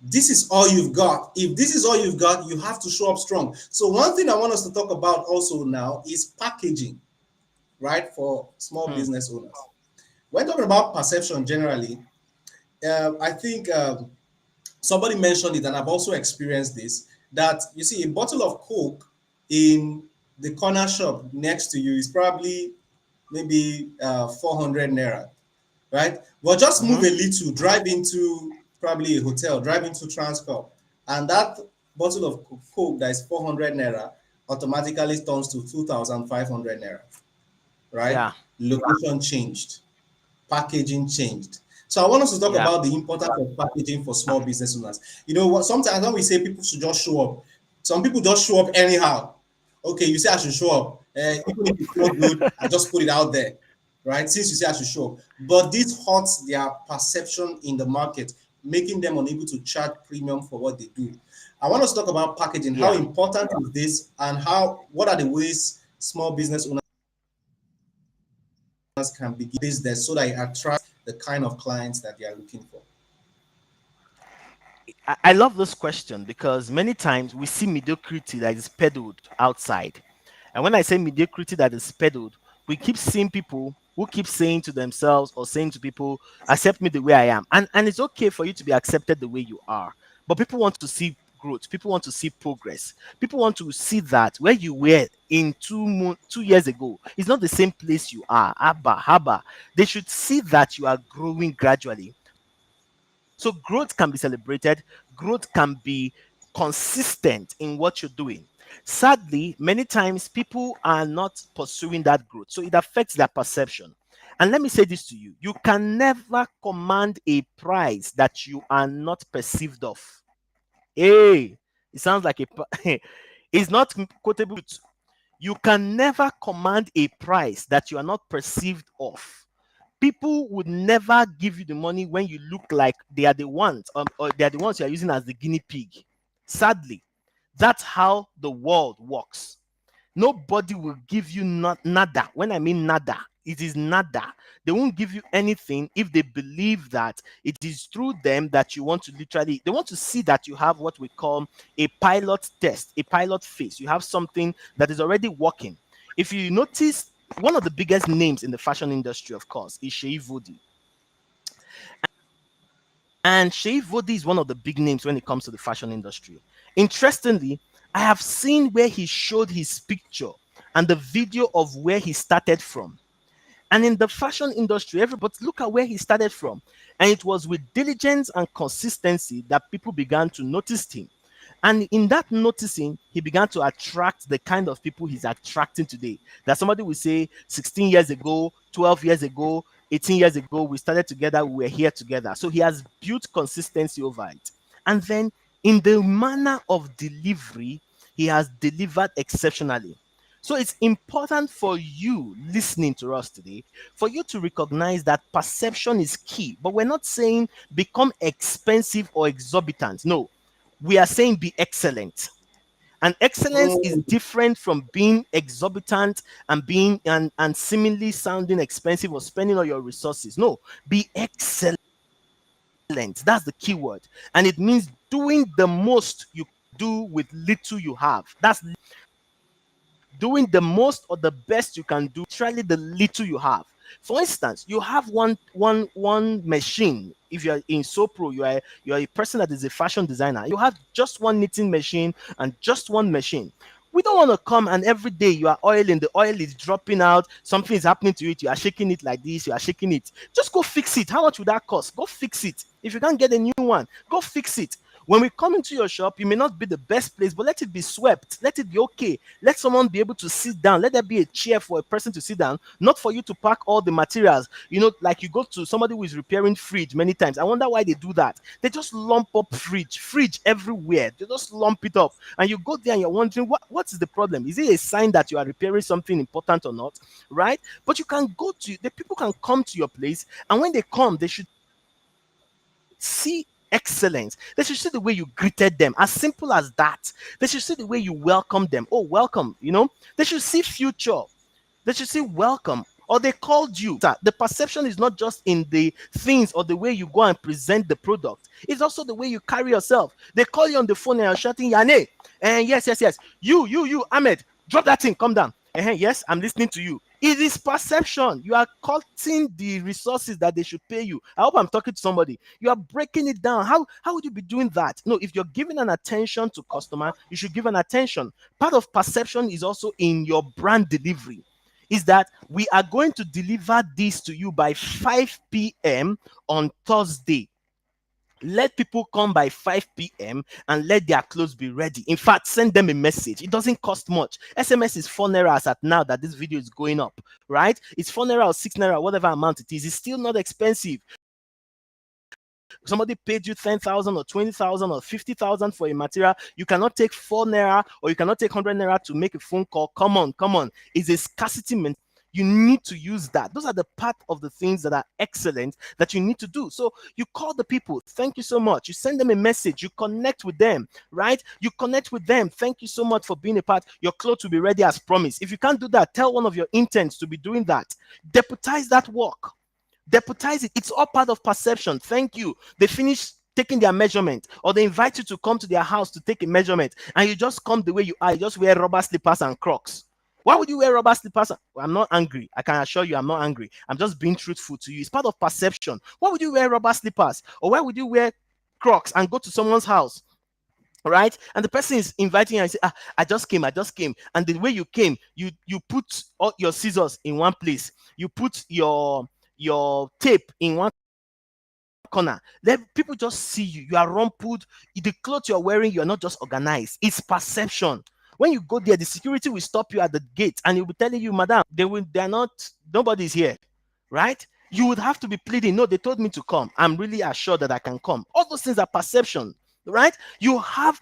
This is all you've got. If this is all you've got, you have to show up strong. So one thing I want us to talk about also now is packaging, right, for small Mm, business owners. When talking about perception generally, I think somebody mentioned it, and I've also experienced this. That you see, a bottle of Coke in the corner shop next to you is probably maybe 400 naira, right? But just move mm-hmm. a little, drive into probably a hotel, drive into Transcorp, and that bottle of Coke that is 400 naira automatically turns to 2,500 naira, right? Yeah, Location changed, packaging changed. So I want us to talk yeah, about the importance of packaging for small business owners. You know what? Sometimes when we say people should just show up, some people just show up anyhow. Okay, you say I should show up, even if it's not good, I just put it out there, right? Since you say I should show up, but this hurts their perception in the market, making them unable to charge premium for what they do. I want us to talk about packaging. How yeah. important is this, and how what are the ways small business owners can begin business so that it attracts the kind of clients that they are looking for? I love this question because many times we see mediocrity that is peddled outside. And when I say mediocrity that is peddled, we keep seeing people who keep saying to themselves or saying to people, accept me the way I am. And it's okay for you to be accepted the way you are. But people want to see growth. People want to see progress. People want to see that where you were in 2 years ago is not the same place you are. Abba, haba. They should see that you are growing gradually. So growth can be celebrated, growth can be consistent in what you're doing. Sadly, many times people are not pursuing that growth. So it affects their perception. And let me say this to you, you can never command a price that you are not perceived of. Hey, it sounds like it's not quotable. You can never command a price that you are not perceived of. People would never give you the money when you look like they are the ones, or they are the ones you are using as the guinea pig. Sadly, that's how the world works. Nobody will give you nada. When I mean nada, it is nada. They won't give you anything if they believe that it is through them that you want to literally, they want to see that you have what we call a pilot test, a pilot phase. You have something that is already working. If you notice, one of the biggest names in the fashion industry, of course, is Shei Vodi. And Shei Vodi is one of the big names when it comes to the fashion industry. Interestingly, I have seen where he showed his picture and the video of where he started from. And in the fashion industry, everybody look at where he started from. And it was with diligence and consistency that people began to notice him. And in that noticing, he began to attract the kind of people he's attracting today. That somebody will say 16 years ago, 12 years ago, 18 years ago, we started together, we were here together. So he has built consistency over it. And then in the manner of delivery, he has delivered exceptionally. So it's important for you listening to us today for you to recognize that perception is key. But we're not saying become expensive or exorbitant. No, we are saying be excellent. And excellence is Mm, different from being exorbitant and being and seemingly sounding expensive or spending all your resources. No, be excellent. That's the key word. And it means doing the most you do with little you have. That's doing the most or the best you can do, literally the little you have. For instance, you have one machine. If you're in Sopro, you're a person that is a fashion designer. You have just one knitting machine and just one machine. We don't want to come and every day you are oiling, the oil is dropping out, something is happening to it, you are shaking it like this, you are shaking it. Just go fix it. How much would that cost? Go fix it. If you can't get a new one, go fix it. When we come into your shop, you may not be the best place, but let it be swept. Let it be okay. Let someone be able to sit down. Let there be a chair for a person to sit down, not for you to pack all the materials. Like you go to somebody who is repairing fridge many times. I wonder why they do that. They just lump up fridge everywhere. They just lump it up. And you go there and you're wondering, what is the problem? Is it a sign that you are repairing something important or not? Right? But you can go to, the people can come to your place, and when they come, they should see excellence. They should see the way you greeted them. As simple as that. They should see the way you welcome them. Oh, welcome. They should see future. They should say welcome, or they called you. The perception is not just in the things or the way you go and present the product. It's also the way you carry yourself. They call you on the phone and you're shouting, Yane. And yes. You, Ahmed, drop that thing, come down. Yes, I'm listening to you. It is perception. You are cutting the resources that they should pay you. I hope I'm talking to somebody. You are breaking it down. How would you be doing that? No, if you're giving an attention to customer, you should give an attention. Part of perception is also in your brand delivery. Is that we are going to deliver this to you by 5 p.m. on Thursday. Let people come by 5 p.m. and let their clothes be ready. In fact, send them a message. It doesn't cost much. SMS is 4 naira as at now that this video is going up, right? It's 4 naira or 6 naira, whatever amount it is. It's still not expensive. Somebody paid you 10,000 or 20,000 or 50,000 for a material. You cannot take 4 naira or you cannot take 100 naira to make a phone call. Come on. It's a scarcity mentality. You need to use that. Those are the part of the things that are excellent that you need to do. So you call the people. Thank you so much. You send them a message. You connect with them, right? You connect with them. Thank you so much for being a part. Your clothes will be ready as promised. If you can't do that, tell one of your interns to be doing that. Deputize that work. Deputize it. It's all part of perception. Thank you. They finish taking their measurement, or they invite you to come to their house to take a measurement, and you just come the way you are. You just wear rubber slippers and Crocs. Why would you wear rubber slippers? Well, I'm not angry. I can assure you I'm not angry. I'm just being truthful to you. It's part of perception. Why would you wear rubber slippers? Or why would you wear Crocs and go to someone's house? Right, and the person is inviting you and say, I just came, and the way you came, you put all your scissors in one place, you put your tape in one corner. Let people just see you. You are rumpled. The clothes you're wearing, you're not just organized. It's perception. When you go there, the security will stop you at the gate and he will be telling you, madam, they're not, nobody's here, right? You would have to be pleading, no, they told me to come. I'm really assured that I can come. All those things are perception, right? You have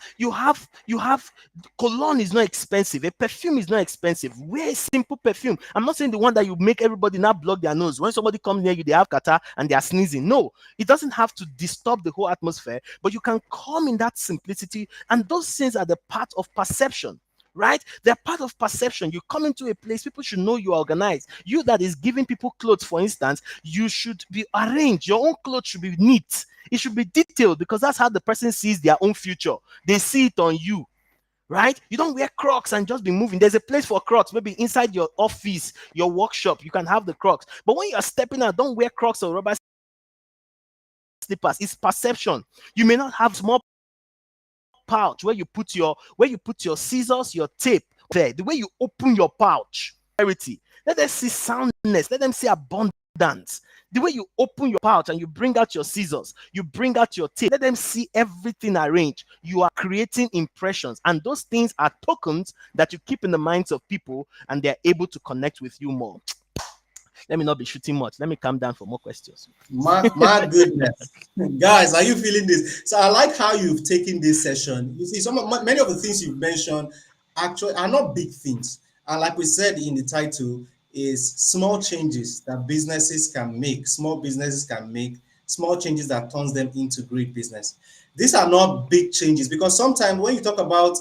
cologne is not expensive. A perfume is not expensive. Wear a simple perfume. I'm not saying the one that you make everybody now block their nose. When somebody comes near you, they have kata and they are sneezing. No, it doesn't have to disturb the whole atmosphere, but you can come in that simplicity, and those things are the part of perception. Right? They're part of perception. You come into a place, people should know you are organized. You that is giving people clothes, for instance, you should be arranged. Your own clothes should be neat. It should be detailed, because that's how the person sees their own future. They see it on you. Right? You don't wear Crocs and just be moving. There's a place for Crocs, maybe inside your office, your workshop, you can have the Crocs. But when you're stepping out, don't wear Crocs or rubber slippers. It's perception. You may not have small pouch where you put your scissors, your tape there. The way you open your pouch, let them see soundness. Let them see abundance. The way you open your pouch and you bring out your scissors, you bring out your tape, let them see everything arranged. You are creating impressions, and those things are tokens that you keep in the minds of people, and they're able to connect with you more. Let me not be shooting much. Let me calm down for more questions. My goodness, guys, are you feeling this? So I like how you've taken this session. You see, many of the things you've mentioned actually are not big things, and like we said in the title, is small changes that businesses can make. Small businesses can make small changes that turns them into great business. These are not big changes, because sometimes when you talk about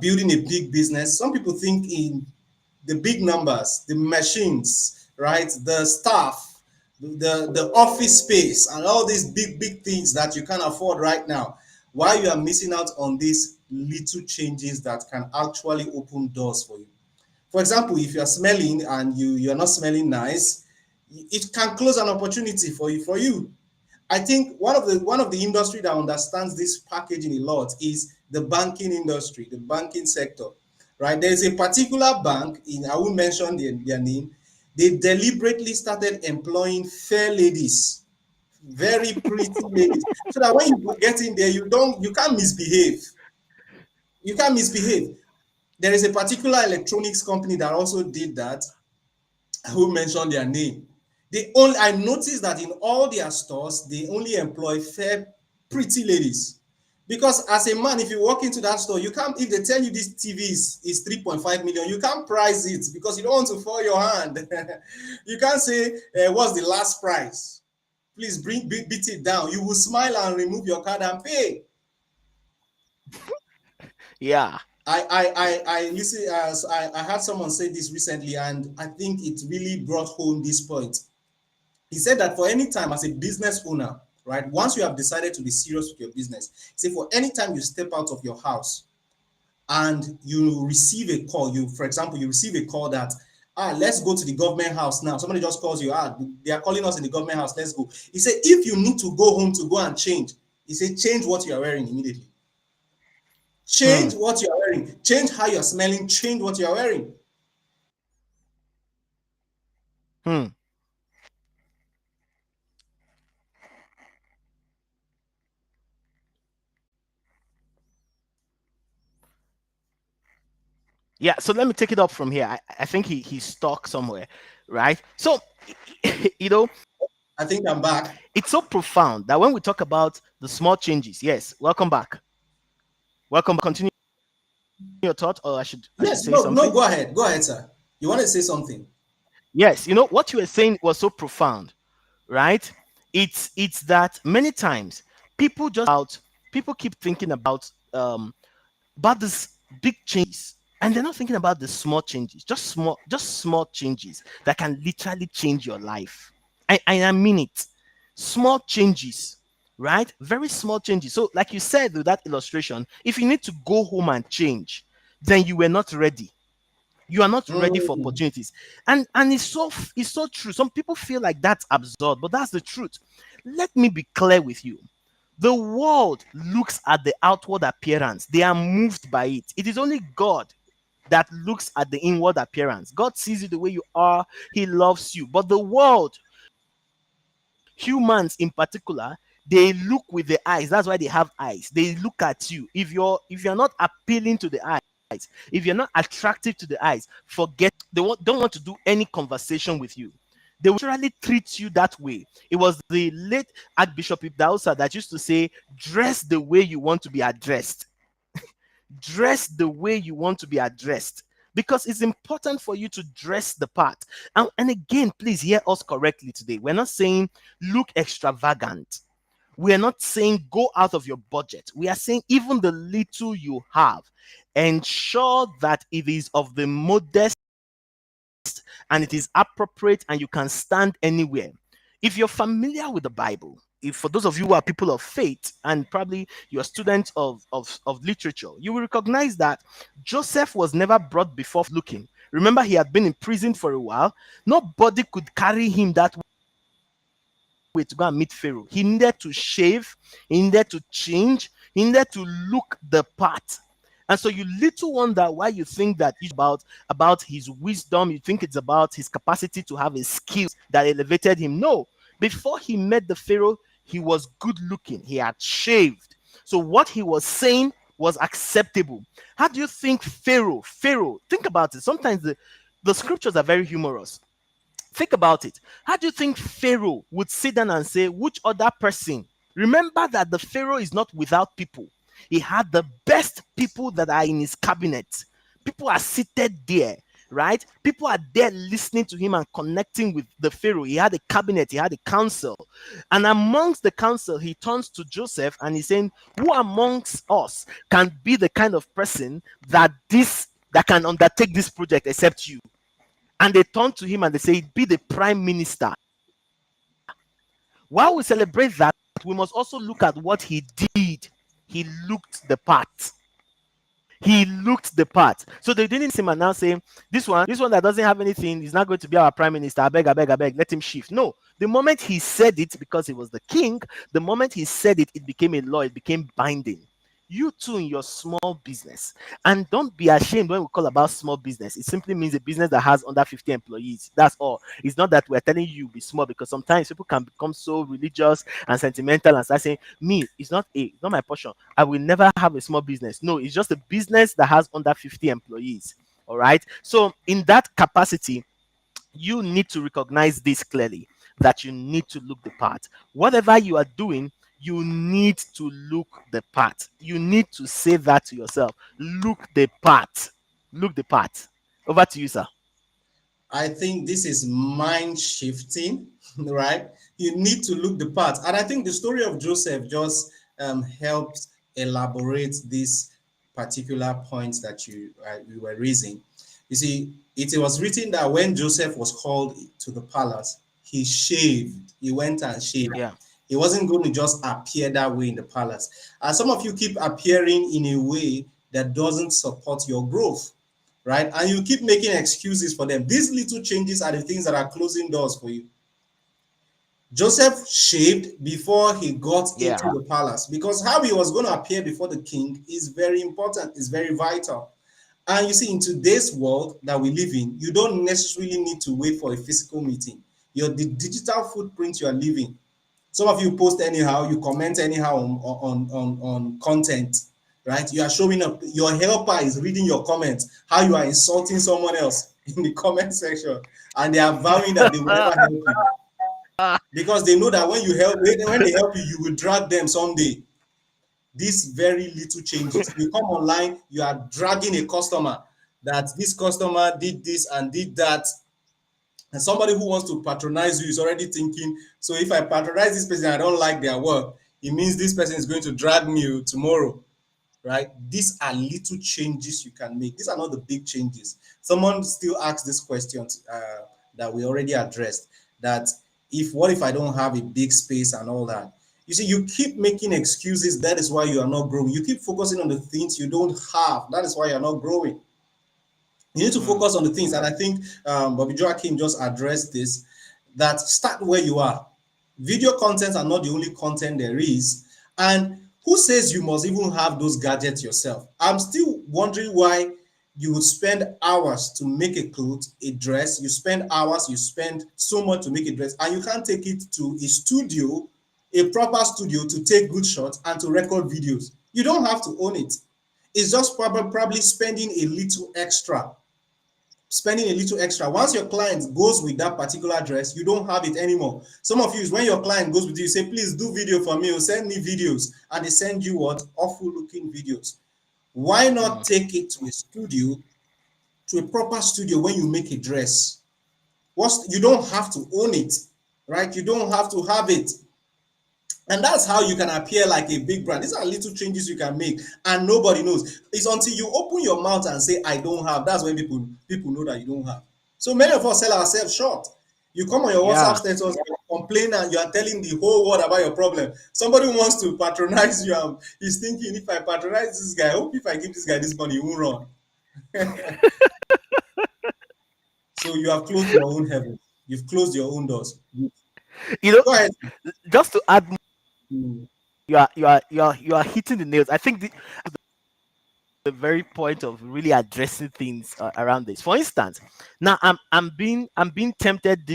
building a big business, some people think in the big numbers, the machines, right? The staff, the office space, and all these big things that you can afford right now, while you are missing out on these little changes that can actually open doors for you. For example, if you are smelling and you're not smelling nice, it can close an opportunity for you. I think one of the industry that understands this packaging a lot is the banking industry, the banking sector, right? There's a particular bank in, I won't mention their name. They deliberately started employing fair ladies, very pretty ladies, so that when you get in there, you can't misbehave. You can't misbehave. There is a particular electronics company that also did that. Who mentioned their name. I noticed that in all their stores, they only employ fair, pretty ladies. Because as a man, if you walk into that store, you can't, if they tell you this TV is 3.5 million, you can't price it because you don't want to fall your hand. You can't say, what's the last price? Please beat it down. You will smile and remove your card and pay. Yeah. I listen. I had someone say this recently, and I think it really brought home this point. He said that for any time as a business owner, right, once you have decided to be serious with your business, say for any time you step out of your house and you receive a call, for example, you receive a call that, let's go to the government house now. Somebody just calls you, they are calling us in the government house, let's go. He said, if you need to go home to go and change, he said, change what you are wearing immediately. Hmm. Change what you are wearing. Change how you're smelling. Change what you are wearing. Hmm. Yeah. So let me take it up from here. I think he's stuck somewhere, right? So you know, I think I'm back. it's so profound that when we talk about the small changes, yes, welcome back. Welcome back. Continue your thought, or I should Yes, say no, no, something. go ahead. Go ahead, sir. You want to say something? Yes, what you were saying was so profound, right? It's that many times people keep thinking about this big changes, and they're not thinking about the small changes, just small changes that can literally change your life. I mean it. Small changes, right? Very small changes. So like you said with that illustration, if you need to go home and change, then you were not ready. You are not ready for Mm, opportunities. And it's so true. Some people feel like that's absurd, but that's the truth. Let me be clear with you. The world looks at the outward appearance, they are moved by it. It is only God that looks at the inward appearance. God sees you the way you are, He loves you. But the world, humans in particular, they look with the eyes. That's why they have eyes. They look at you. If you're not appealing to the eyes, if you're not attractive to the eyes, forget. Don't want to do any conversation with you. They will literally treat you that way. It was the late Archbishop Ibdausa that used to say, dress the way you want to be addressed. Dress the way you want to be addressed, because it's important for you to dress the part. And again, please hear us correctly today. We're not saying look extravagant. We are not saying go out of your budget. We are saying even the little you have, ensure that it is of the modest and it is appropriate and you can stand anywhere. If you're familiar with the Bible, if for those of you who are people of faith and probably you're students of literature, you will recognize that Joseph was never brought before looking. Remember, he had been in prison for a while. Nobody could carry him that way to go and meet Pharaoh. He needed to shave, he needed to change, he needed to look the part. And so you little wonder why you think that it's about his wisdom, you think it's about his capacity to have a skill that elevated him. No, before he met the Pharaoh, he was good looking, he had shaved. So what he was saying was acceptable. How do you think Pharaoh, think about it. Sometimes the scriptures are very humorous. Think about it. How do you think Pharaoh would sit down and say, which other person? Remember that the Pharaoh is not without people. He had the best people that are in his cabinet. People are seated there, right? People are there listening to him and connecting with the Pharaoh. He had a cabinet, he had a council. And amongst the council, he turns to Joseph and he's saying, who amongst us can be the kind of person that can undertake this project except you? And they turn to him and they say, be the prime minister. While we celebrate that, we must also look at what he did. He looked the part. He looked the part. So they didn't see him and now say, this one that doesn't have anything is not going to be our prime minister. I beg, let him shift. No. The moment he said it, because he was the king, the moment he said it, it became a law, it became binding. You too in your small business. And don't be ashamed when we call about small business. It simply means a business that has under 50 employees. That's all. It's not that we're telling you be small, because sometimes people can become so religious and sentimental and start saying, me, it's not my portion. I will never have a small business. No, it's just a business that has under 50 employees. All right. So in that capacity, you need to recognize this clearly, that you need to look the part. Whatever you are doing, you need to look the part. You need to say that to yourself. Look the part. Look the part. Over to you, sir. I think this is mind shifting, right? You need to look the part. And I think the story of Joseph just helps elaborate this particular point that you were raising. You see, it was written that when Joseph was called to the palace, he shaved. He went and shaved. Yeah. He wasn't going to just appear that way in the palace. And some of you keep appearing in a way that doesn't support your growth, right? And you keep making excuses for them. These little changes are the things that are closing doors for you. Joseph shaved before he got Yeah. into the palace, because how he was going to appear before the king is very important, is very vital. And you see, in today's world that we live in, you don't necessarily need to wait for a physical meeting. The digital footprint you are leaving. Some of you post anyhow, you comment anyhow on content, right? You are showing up. Your helper is reading your comments, how you are insulting someone else in the comment section, and they are vowing that they will never help you, because they know that when they help you, you will drag them someday. These very little changes. You come online, you are dragging a customer, that this customer did this and did that. And somebody who wants to patronize you is already thinking, so if I patronize this person, I don't like their work, it means this person is going to drag me tomorrow, right? These are little changes you can make. These are not the big changes. Someone still asks this question that we already addressed, that what if I don't have a big space and all that? You see, you keep making excuses. That is why you are not growing. You keep focusing on the things you don't have. That is why you're not growing. You need to Mm. focus on the things, and I think Bobby Joachim just addressed this, that start where you are. Video content are not the only content there is. And who says you must even have those gadgets yourself? I'm still wondering why you would spend hours to make a cloth, a dress. You spend hours, you spend so much to make a dress, and you can't take it to a studio, a proper studio, to take good shots and to record videos. You don't have to own it. It's just probably spending a little extra. Once your client goes with that particular dress, you don't have it anymore. Some of you, when your client goes with you, say, please do video for me, or send me videos, and they send you what? Awful looking videos. Why not Mm. take it to a studio, to a proper studio, when you make a dress? You don't have to own it, right? You don't have to have it. And that's how you can appear like a big brand. These are little changes you can make, and nobody knows. It's until you open your mouth and say, I don't have. That's when people know that you don't have. So many of us sell ourselves short. You come on your WhatsApp Yeah. status, complain, and you are telling the whole world about your problem. Somebody wants to patronize you, and he's thinking, if I patronize this guy, I hope if I give this guy this money, he won't run. So you have closed your own heaven. You've closed your own doors. You know, Go ahead. just to add, Mm. you are hitting the nails. I think the very point of really addressing things around this. For instance, now I'm being tempted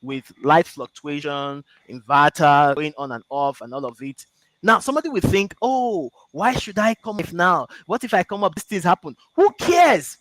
with light fluctuation, inverter going on and off, and all of it. Now somebody will think, oh, why should I come if now? What if I come up? These things happen. Who cares?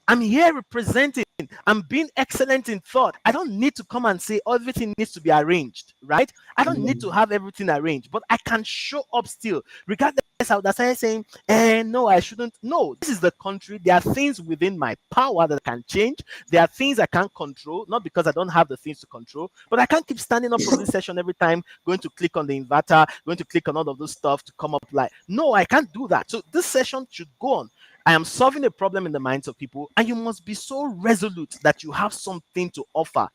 I'm here representing. I'm being excellent in thought. I don't need to come and say everything needs to be arranged, right? I don't need to Mm. have everything arranged, but I can show up still, regardless. How that's I saying, no, I shouldn't. No, this is the country. There are things within my power that can change. There are things I can't control, not because I don't have the things to control, but I can't keep standing up from this session every time, going to click on the inverter, going to click on all of those stuff to come up. Like, no, I can't do that. So this session should go on. I am solving a problem in the minds of people, and you must be so resolute that you have something to offer.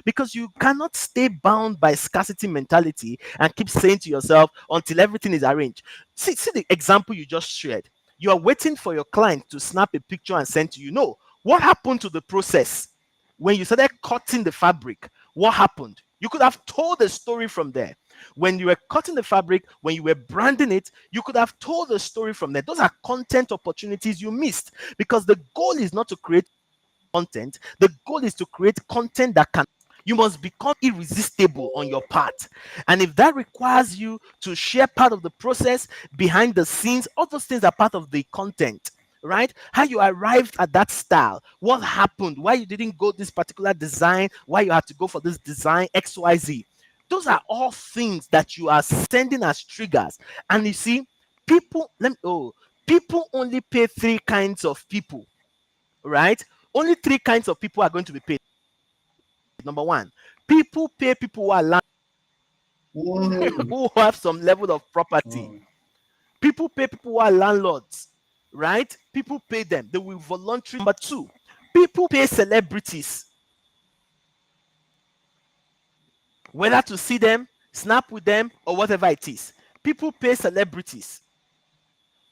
because you cannot stay bound by scarcity mentality and keep saying to yourself until everything is arranged. See the example you just shared. You are waiting for your client to snap a picture and send to you. No, what happened to the process? When you started cutting the fabric, what happened? You could have told the story from there. When you were cutting the fabric, when you were branding it, you could have told the story from there. Those are content opportunities you missed, because the goal is not to create content. The goal is to create content that can, you must become irresistible on your part. And if that requires you to share part of the process behind the scenes, all those things are part of the content, right? How you arrived at that style, what happened, why you didn't go this particular design, why you had to go for this design, XYZ. Those are all things that you are sending as triggers. And you see, people only pay three kinds of people, right? Only three kinds of people are going to be paid. Number one, people pay people who are Mm, who have some level of property. mm, People pay people who are landlords, right? People pay them. They will voluntarily. Number two, people pay celebrities, whether to see them, snap with them, or whatever it is. People pay celebrities,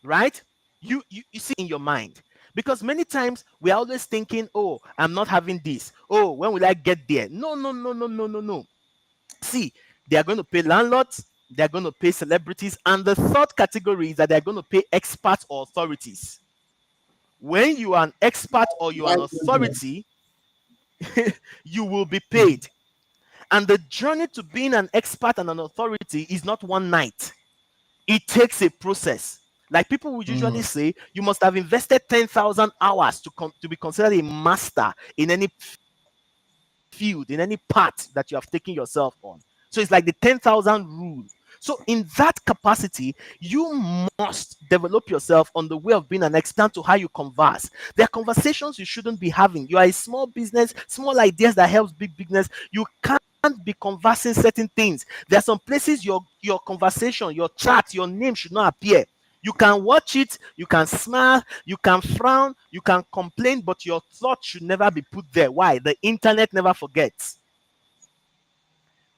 right? You see in your mind. Because many times we are always thinking, oh, I'm not having this. Oh, when will I get there? No, no, no, no, no, no, no. See, they are going to pay landlords, they are going to pay celebrities, and the third category is that they are going to pay experts or authorities. When you are an expert or you are my an goodness. authority, you will be paid. And the journey to being an expert and an authority is not one night. It takes a process. Like people would usually Mm, say, you must have invested 10,000 hours to be considered a master in any field, in any part that you have taken yourself on. So it's like the 10,000 rule. So in that capacity, you must develop yourself on the way of being an expert to how you converse. There are conversations you shouldn't be having. You are a small business, small ideas that helps big business. You can't be conversing certain things. There are some places your conversation, your chat, your name should not appear. You can watch it, you can smile, you can frown, you can complain, but your thoughts should never be put there. Why? The internet never forgets.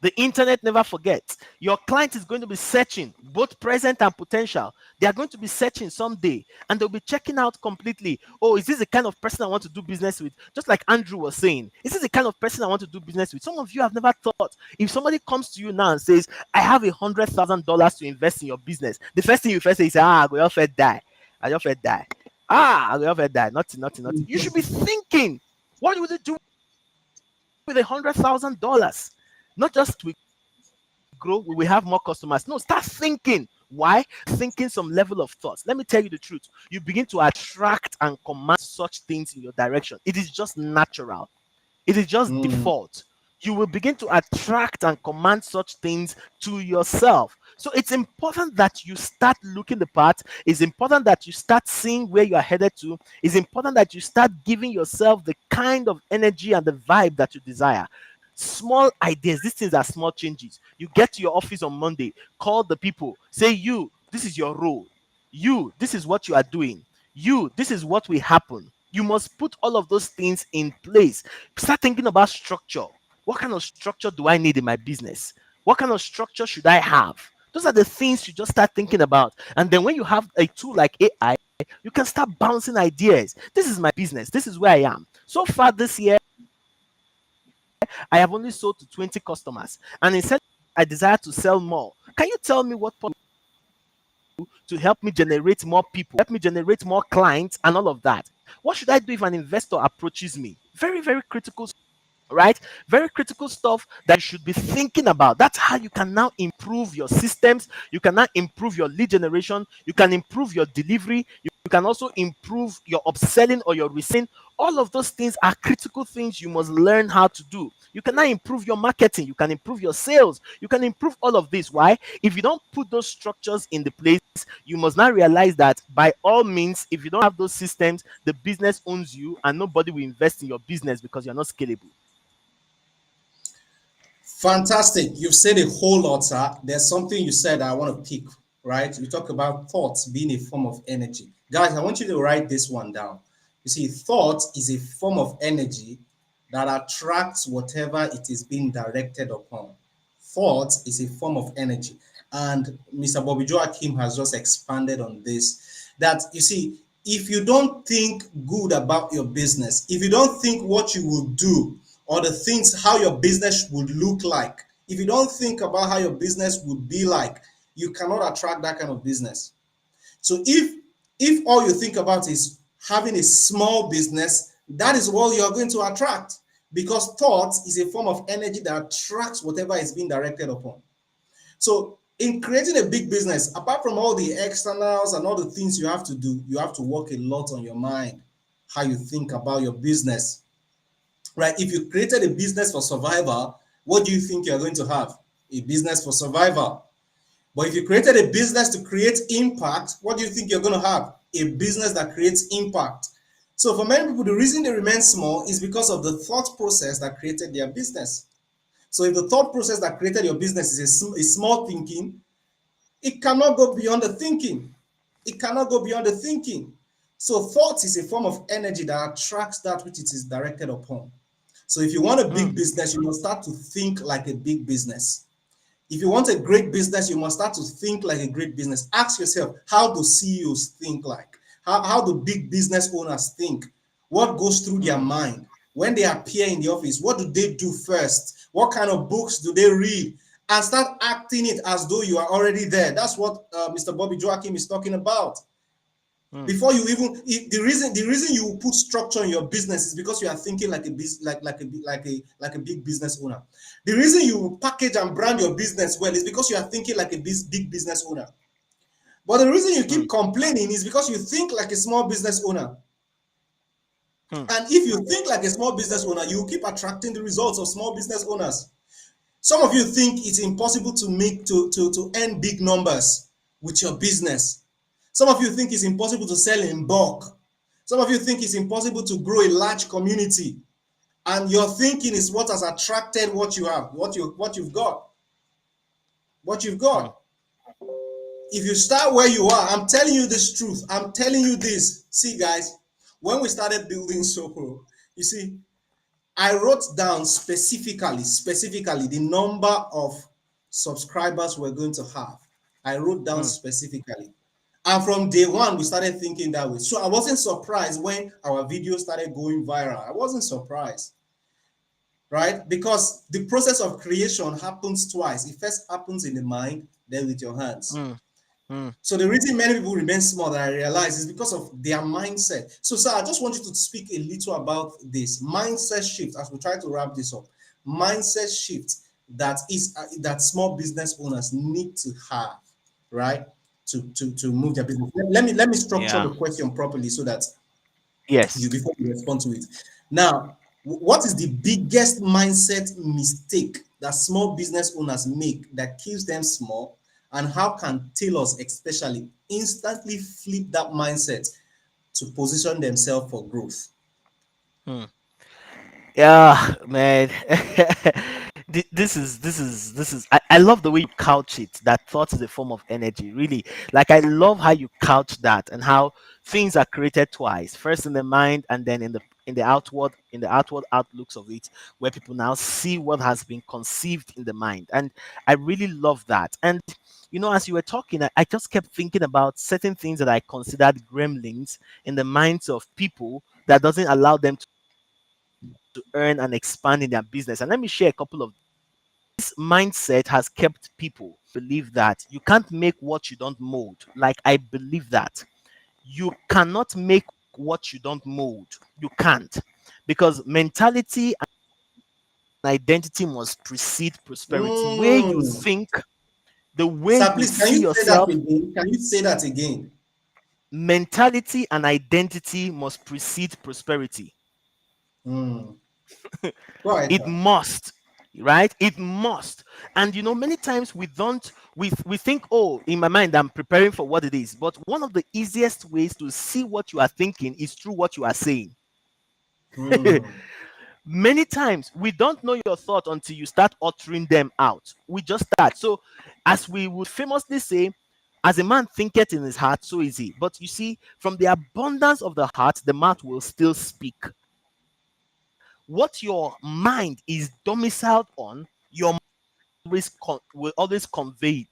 The internet never forgets. Your client is going to be searching, both present and potential. They are going to be searching someday and they'll be checking out completely. Oh, is this the kind of person I want to do business with? Just like Andrew was saying, is this the kind of person I want to do business with? Some of you have never thought. If somebody comes to you now and says, I have $100,000 to invest in your business, the first thing you first say is, I go off and die. I off and die. I go off and die. Nothing, nothing, nothing. You should be thinking, what would you do with $100,000? Not just we grow, we will have more customers. No, start thinking. Why? Thinking some level of thoughts. Let me tell you the truth. You begin to attract and command such things in your direction. It is just natural. It is just mm. default. You will begin to attract and command such things to yourself. So it's important that you start looking the part. It's important that you start seeing where you are headed to. It's important that you start giving yourself the kind of energy and the vibe that you desire. Small ideas, these things are small changes. You get to your office on Monday, call the people, say, you, this is your role. You, this is what you are doing. You, this is what will happen. You must put all of those things in place. Start thinking about structure. What kind of structure do I need in my business? What kind of structure should I have? Those are the things you just start thinking about. And then when you have a tool like AI, you can start bouncing ideas. This is my business. This is where I am. So far this year, I have only sold to 20 customers. And instead, I desire to sell more. Can you tell me what to help me generate more people, help me generate more clients, and all of that? What should I do if an investor approaches me? Very, very critical, right? Very critical stuff that you should be thinking about. That's how you can now improve your systems. You can now improve your lead generation. You can improve your delivery. You can also improve your upselling or your reselling. All of those things are critical things you must learn how to do. You can now improve your marketing. You can improve your sales. You can improve all of this. Why? If you don't put those structures in the place, you must now realize that by all means, if you don't have those systems, the business owns you and nobody will invest in your business because you're not scalable. Fantastic. You've said a whole lot, sir. There's something you said I want to pick, right? You talk about thoughts being a form of energy. Guys, I want you to write this one down. You see, thought is a form of energy that attracts whatever it is being directed upon. Thought is a form of energy. And Mr. Bobby Joachim has just expanded on this. That you see, if you don't think good about your business, if you don't think what you will do or the things how your business would look like, if you don't think about how your business would be like, you cannot attract that kind of business. So if all you think about is having a small business, that is what you're going to attract, because thought is a form of energy that attracts whatever is being directed upon. So in creating a big business, apart from all the externals and all the things you have to do, you have to work a lot on your mind, how you think about your business, right? If you created a business for survival, what do you think you're going to have? A business for survival. But if you created a business to create impact, what do you think you're going to have? A business that creates impact. So for many people, the reason they remain small is because of the thought process that created their business. So if the thought process that created your business is small thinking, it cannot go beyond the thinking. It cannot go beyond the thinking. So thought is a form of energy that attracts that which it is directed upon. So if you want a mm, big business, you must start to think like a big business. If you want a great business, you must start to think like a great business. Ask yourself, how do CEOs think like? How do big business owners think? What goes through their mm, mind? When they appear in the office, what do they do first? What kind of books do they read? And start acting it as though you are already there. That's what Mr. Bobby Joachim is talking about. mm, Before you even the reason you put structure in your business is because you are thinking like a like a big business owner. The reason you package and brand your business well is because you are thinking like a big business owner. But the reason you mm, keep complaining is because you think like a small business owner. mm, And if you think like a small business owner, you will keep attracting the results of small business owners. Some of you think it's impossible to make to earn big numbers with your business. Some of you think it's impossible to sell in bulk. Some of you think it's impossible to grow a large community. And your thinking is what has attracted what you have, what you've got. What you've mm, got. If you start where you are, I'm telling you this truth. I'm telling you this. See, guys, when we started building Soko, you see, I wrote down specifically the number of subscribers we're going to have. I wrote down mm, specifically. And from day one, we started thinking that way. So I wasn't surprised when our video started going viral. I wasn't surprised, right? Because the process of creation happens twice. It first happens in the mind, then with your hands. mm, mm. So the reason many people remain small that I realize is because of their mindset. So, sir, I just want you to speak a little about this mindset shift as we try to wrap this up. Mindset shift that small business owners need to have, right, to move their business. Let me structure Yeah. the question properly so that you Yes. before you respond to it. Now, what is the biggest mindset mistake that small business owners make that keeps them small, and how can tailors especially instantly flip that mindset to position themselves for growth? Mm. Yeah, man. This is. I love the way you couch it. That thought is a form of energy. Really, like I love how you couch that and how things are created twice. First in the mind, and then in the outward outlooks of it, where people now see what has been conceived in the mind. And I really love that. And as you were talking, I just kept thinking about certain things that I considered gremlins in the minds of people that doesn't allow them to earn and expand in their business. And let me share a couple of this mindset has kept people believe that you can't make what you don't mold. Like I believe that you cannot make what you don't mold. You can't, because mentality and identity must precede prosperity. Where you Mm. think, the way Sir, you please, can see you say that yourself, again? Can you say that again? mentality and identity must precede prosperity. Mm. Go ahead, It sir. must, right? It must. And many times we don't, we think, oh, in my mind, I'm preparing for what it is. But one of the easiest ways to see what you are thinking is through what you are saying. Mm. Many times we don't know your thought until you start uttering them out. We just start. So, as we would famously say, as a man thinketh in his heart, so is he. But you see, from the abundance of the heart, the mouth will still speak. what your mind is domiciled on, your will always convey it.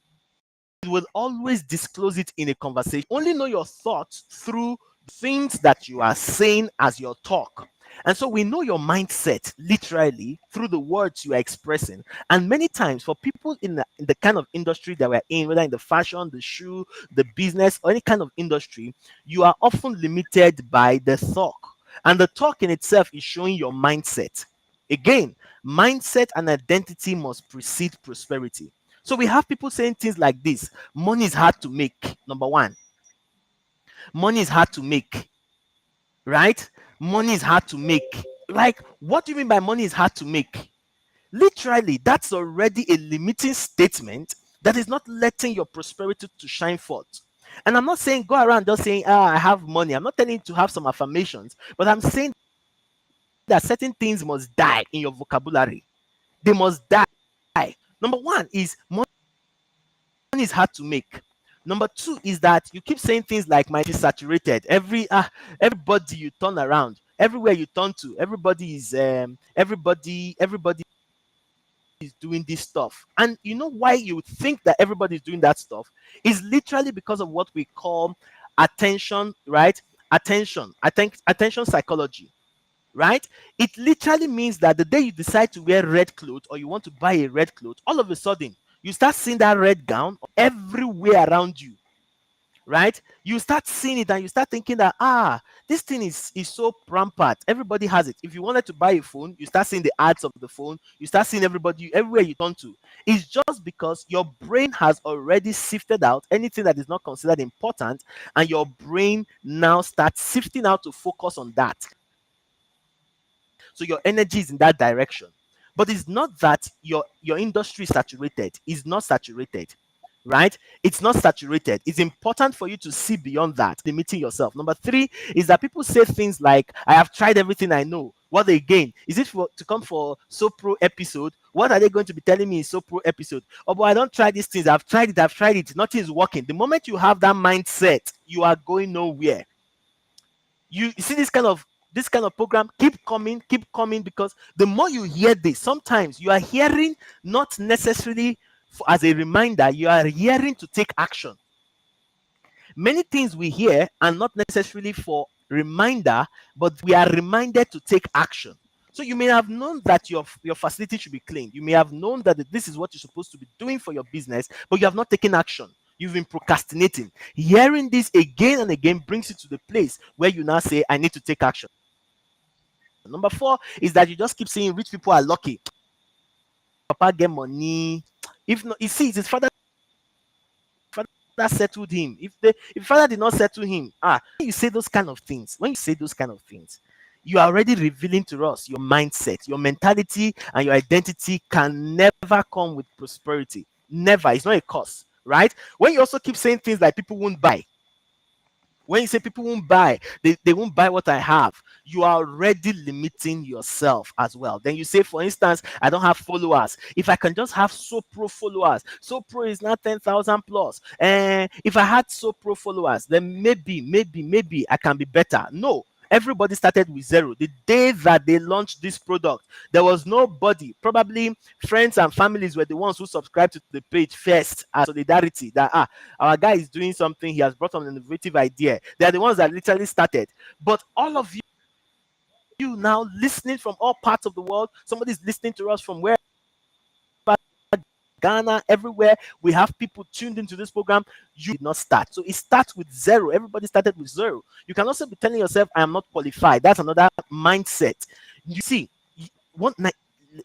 It will always disclose it in a conversation. Only know your thoughts through things that you are saying as your talk. And so we know your mindset literally through the words you are expressing. And many times, for people in the kind of industry that we're in, whether in the fashion, the shoe, the business, or any kind of industry, you are often limited by the talk. And the talk in itself is showing your mindset. Again, mindset and identity must precede prosperity. So we have people saying things like this: money is hard to make. Number one, money is hard to make, right? Money is hard to make. Like, what do you mean by money is hard to make? Literally, that's already a limiting statement that is not letting your prosperity to shine forth. And I'm not saying go around just saying, ah, I have money. I'm not telling you to have some affirmations, but I'm saying that certain things must die in your vocabulary. They must die. Number one is money is hard to make. Number two is that you keep saying things like my is saturated. Everybody you turn around, everywhere you turn to, everybody is doing this stuff. And you know why you think that everybody is doing that stuff is literally because of what we call attention, right? Attention psychology, right? It literally means that the day you decide to wear red clothes or you want to buy a red cloth, all of a sudden you start seeing that red gown everywhere around you, right? You start seeing it and you start thinking that, this thing is so rampant. Everybody has it. If you wanted to buy a phone, you start seeing the ads of the phone. You start seeing everybody everywhere you turn to. It's just because your brain has already sifted out anything that is not considered important, and your brain now starts sifting out to focus on that. So your energy is in that direction. But it's not that your industry is saturated. It's not saturated, right? It's not saturated. It's important for you to see beyond that, limiting yourself. Number three is that people say things like, I have tried everything I know. What again? Is it for to come for so pro episode? What are they going to be telling me in so pro episode? Oh, but I don't try these things. I've tried it. Nothing is working. The moment you have that mindset, you are going nowhere. You see this kind of program keep coming, because the more you hear this, sometimes you are hearing not necessarily as a reminder, you are hearing to take action. Many things we hear are not necessarily for reminder, but we are reminded to take action. So you may have known that your facility should be cleaned. You may have known that this is what you're supposed to be doing for your business, but you have not taken action. You've been procrastinating. Hearing this again and again brings you to the place where you now say, I need to take action. Number four is that you just keep saying rich people are lucky. Papa get money. If not, you see, it's his father settled him. If father did not settle him, when you say those kind of things, you are already revealing to us your mindset, your mentality, and your identity can never come with prosperity. Never. It's not a curse, right? When you also keep saying things like people won't buy, when you say people won't buy, they won't buy what I have, you are already limiting yourself as well. Then you say, for instance, I don't have followers. If I can just have so pro followers, so pro is now 10,000 plus. And if I had so pro followers, then maybe I can be better. No. Everybody started with zero. The day that they launched this product, there was nobody. Probably friends and families were the ones who subscribed to the page first as solidarity. That our guy is doing something. He has brought on an innovative idea. They are the ones that literally started. But all of you now listening from all parts of the world, somebody's listening to us from where Ghana, everywhere. We have people tuned into this program. You did not start. So it starts with zero. Everybody started with zero. You can also be telling yourself, I am not qualified. That's another mindset. You see,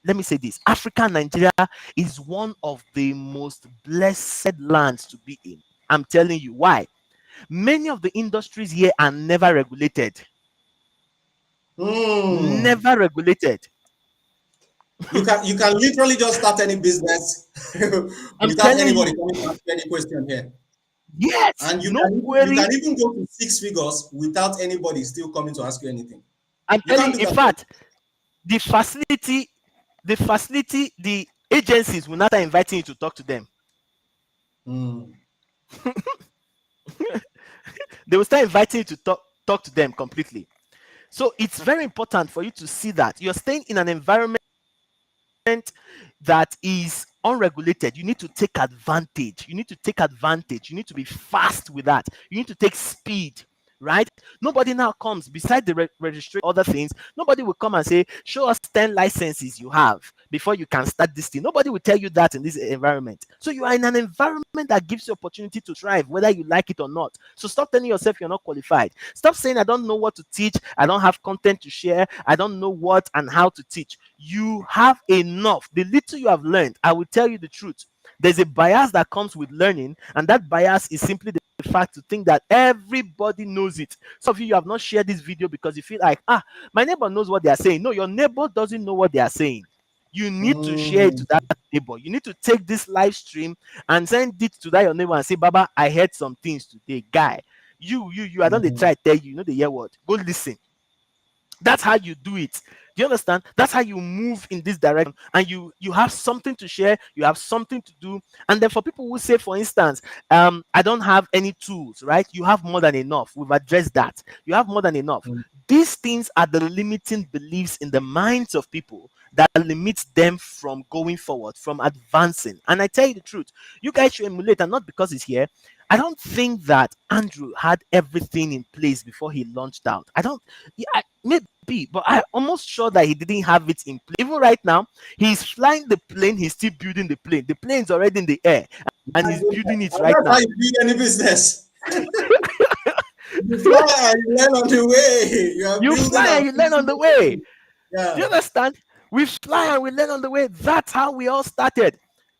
let me say this: Africa, Nigeria is one of the most blessed lands to be in. I'm telling you why. Many of the industries here are never regulated. Hmm. Never regulated. You can literally just start any business I'm without telling anybody you. coming to ask you any question here. Yes, And no you query. can even go to six figures without anybody still coming to ask you anything. I'm You telling can't you, do in that here. fact, the agencies will not start inviting you to talk to them. Hmm. They will start inviting you to talk to them completely. So it's very important for you to see that you're staying in an environment that is unregulated. You need to take advantage. You need to take advantage. You need to be fast with that. You need to take speed, right? Nobody now comes beside the registration, other things. Nobody will come and say, show us 10 licenses you have before you can start this thing. Nobody will tell you that in this environment. So you are in an environment that gives you opportunity to thrive, whether you like it or not. So stop telling yourself you're not qualified. Stop saying, I don't know what to teach. I don't have content to share. I don't know what and how to teach. You have enough. The little you have learned, I will tell you the truth. There's a bias that comes with learning, and that bias is simply the fact to think that everybody knows it. Some of you have not shared this video because you feel like, my neighbor knows what they are saying. No, your neighbor doesn't know what they are saying. You need to share it to Mm, that neighbor. You need to take this live stream and send it to that your neighbor and say, Baba, I heard some things today. Guy, I don't they mhm, try to tell you, you know the hear what? Go listen. That's how you do it. Do you understand? That's how you move in this direction, and you have something to share, you have something to do. And then for people who say, for instance, I don't have any tools, right? You have more than enough. We've addressed that. You have more than enough. mm. These things are the limiting beliefs in the minds of people that limits them from going forward, from advancing. And I tell you the truth, you guys should emulate, and not because it's here. I don't think that Andrew had everything in place before he launched out. I don't. Yeah, maybe, but I'm almost sure that he didn't have it in place. Even right now, he's flying the plane. He's still building the plane. The plane's already in the air, and My he's goodness. building it And right that's how now. you build any business. You fly and you learn on the way. You are You building fly and and you learn on fixing the the way. thing. Do you Yeah. understand? We fly and we learn on the way. That's how we all started.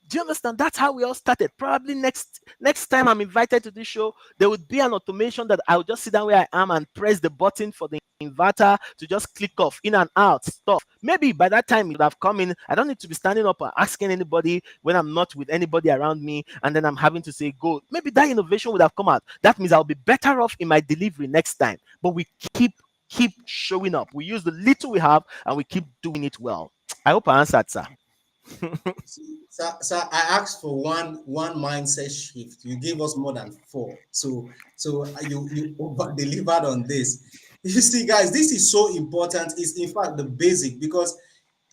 Do you understand? That's how we all started. Probably next time I'm invited to this show, there would be an automation that I'll just sit down where I am and press the button for the inverter to just click off in and out stuff. Maybe by that time it would have come in. I don't need to be standing up and asking anybody when I'm not with anybody around me, and then I'm having to say go. Maybe that innovation would have come out. That means I'll be better off in my delivery next time. But we keep showing up. We use the little we have and we keep doing it well. I hope I answered, sir. So I asked for one mindset shift. You gave us more than four. So you over delivered on this. You see, guys, this is so important. It's in fact the basic because,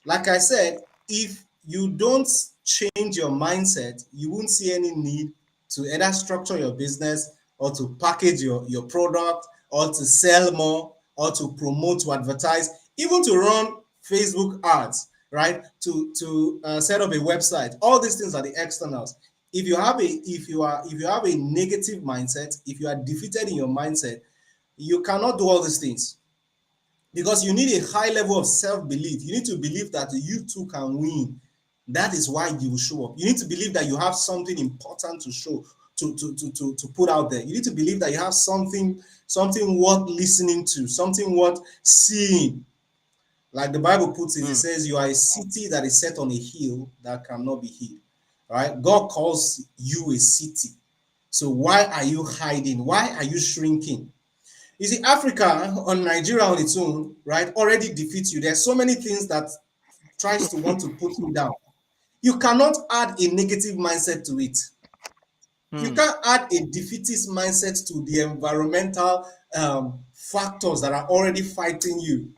like I said, if you don't change your mindset, you won't see any need to either structure your business or to package your product or to sell more or to promote, to advertise, even to run Facebook ads, right? To set up a website. All these things are the externals. If you have a negative mindset, if you are defeated in your mindset, you cannot do all these things because you need a high level of self-belief. You need to believe that you too can win. That is why you will show up. You need to believe that you have something important to show, to put out there. You need to believe that you have something worth listening to, something worth seeing. Like the Bible puts it, it Mm, says you are a city that is set on a hill that cannot be hid. Right? God calls you a city. So why are you hiding? Why are you shrinking? You see, Africa on Nigeria on its own, right, already defeats you. There's so many things that tries to want to put you down. You cannot add a negative mindset to it. You mm, can't add a defeatist mindset to the environmental factors that are already fighting you.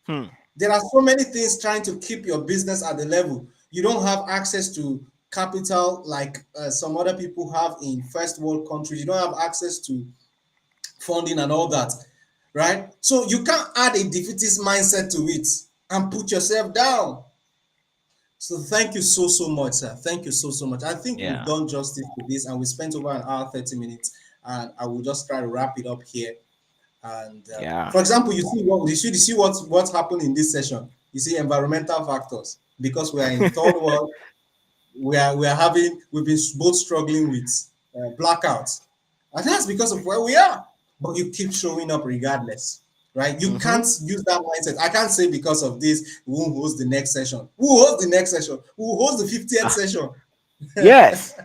mm, There are so many things trying to keep your business at the level. You don't have access to capital like some other people have in first world countries. You don't have access to funding and all that, right? So you can't add a defeatist mindset to it and put yourself down. So thank you so much, sir. Thank you so much. I think we've yeah, done justice to this, and we spent over an hour 30 minutes, and I will just try to wrap it up here. And yeah. for example, you see what's happened in this session. You see environmental factors because we are in third world. We've been both struggling with blackouts, and that's because of where we are. But you keep showing up regardless, right? You Mm-hmm. can't use that mindset. I can't say because of this we won't host the next session. Who will host the next session? Who will host the 50th Ah, session? yes.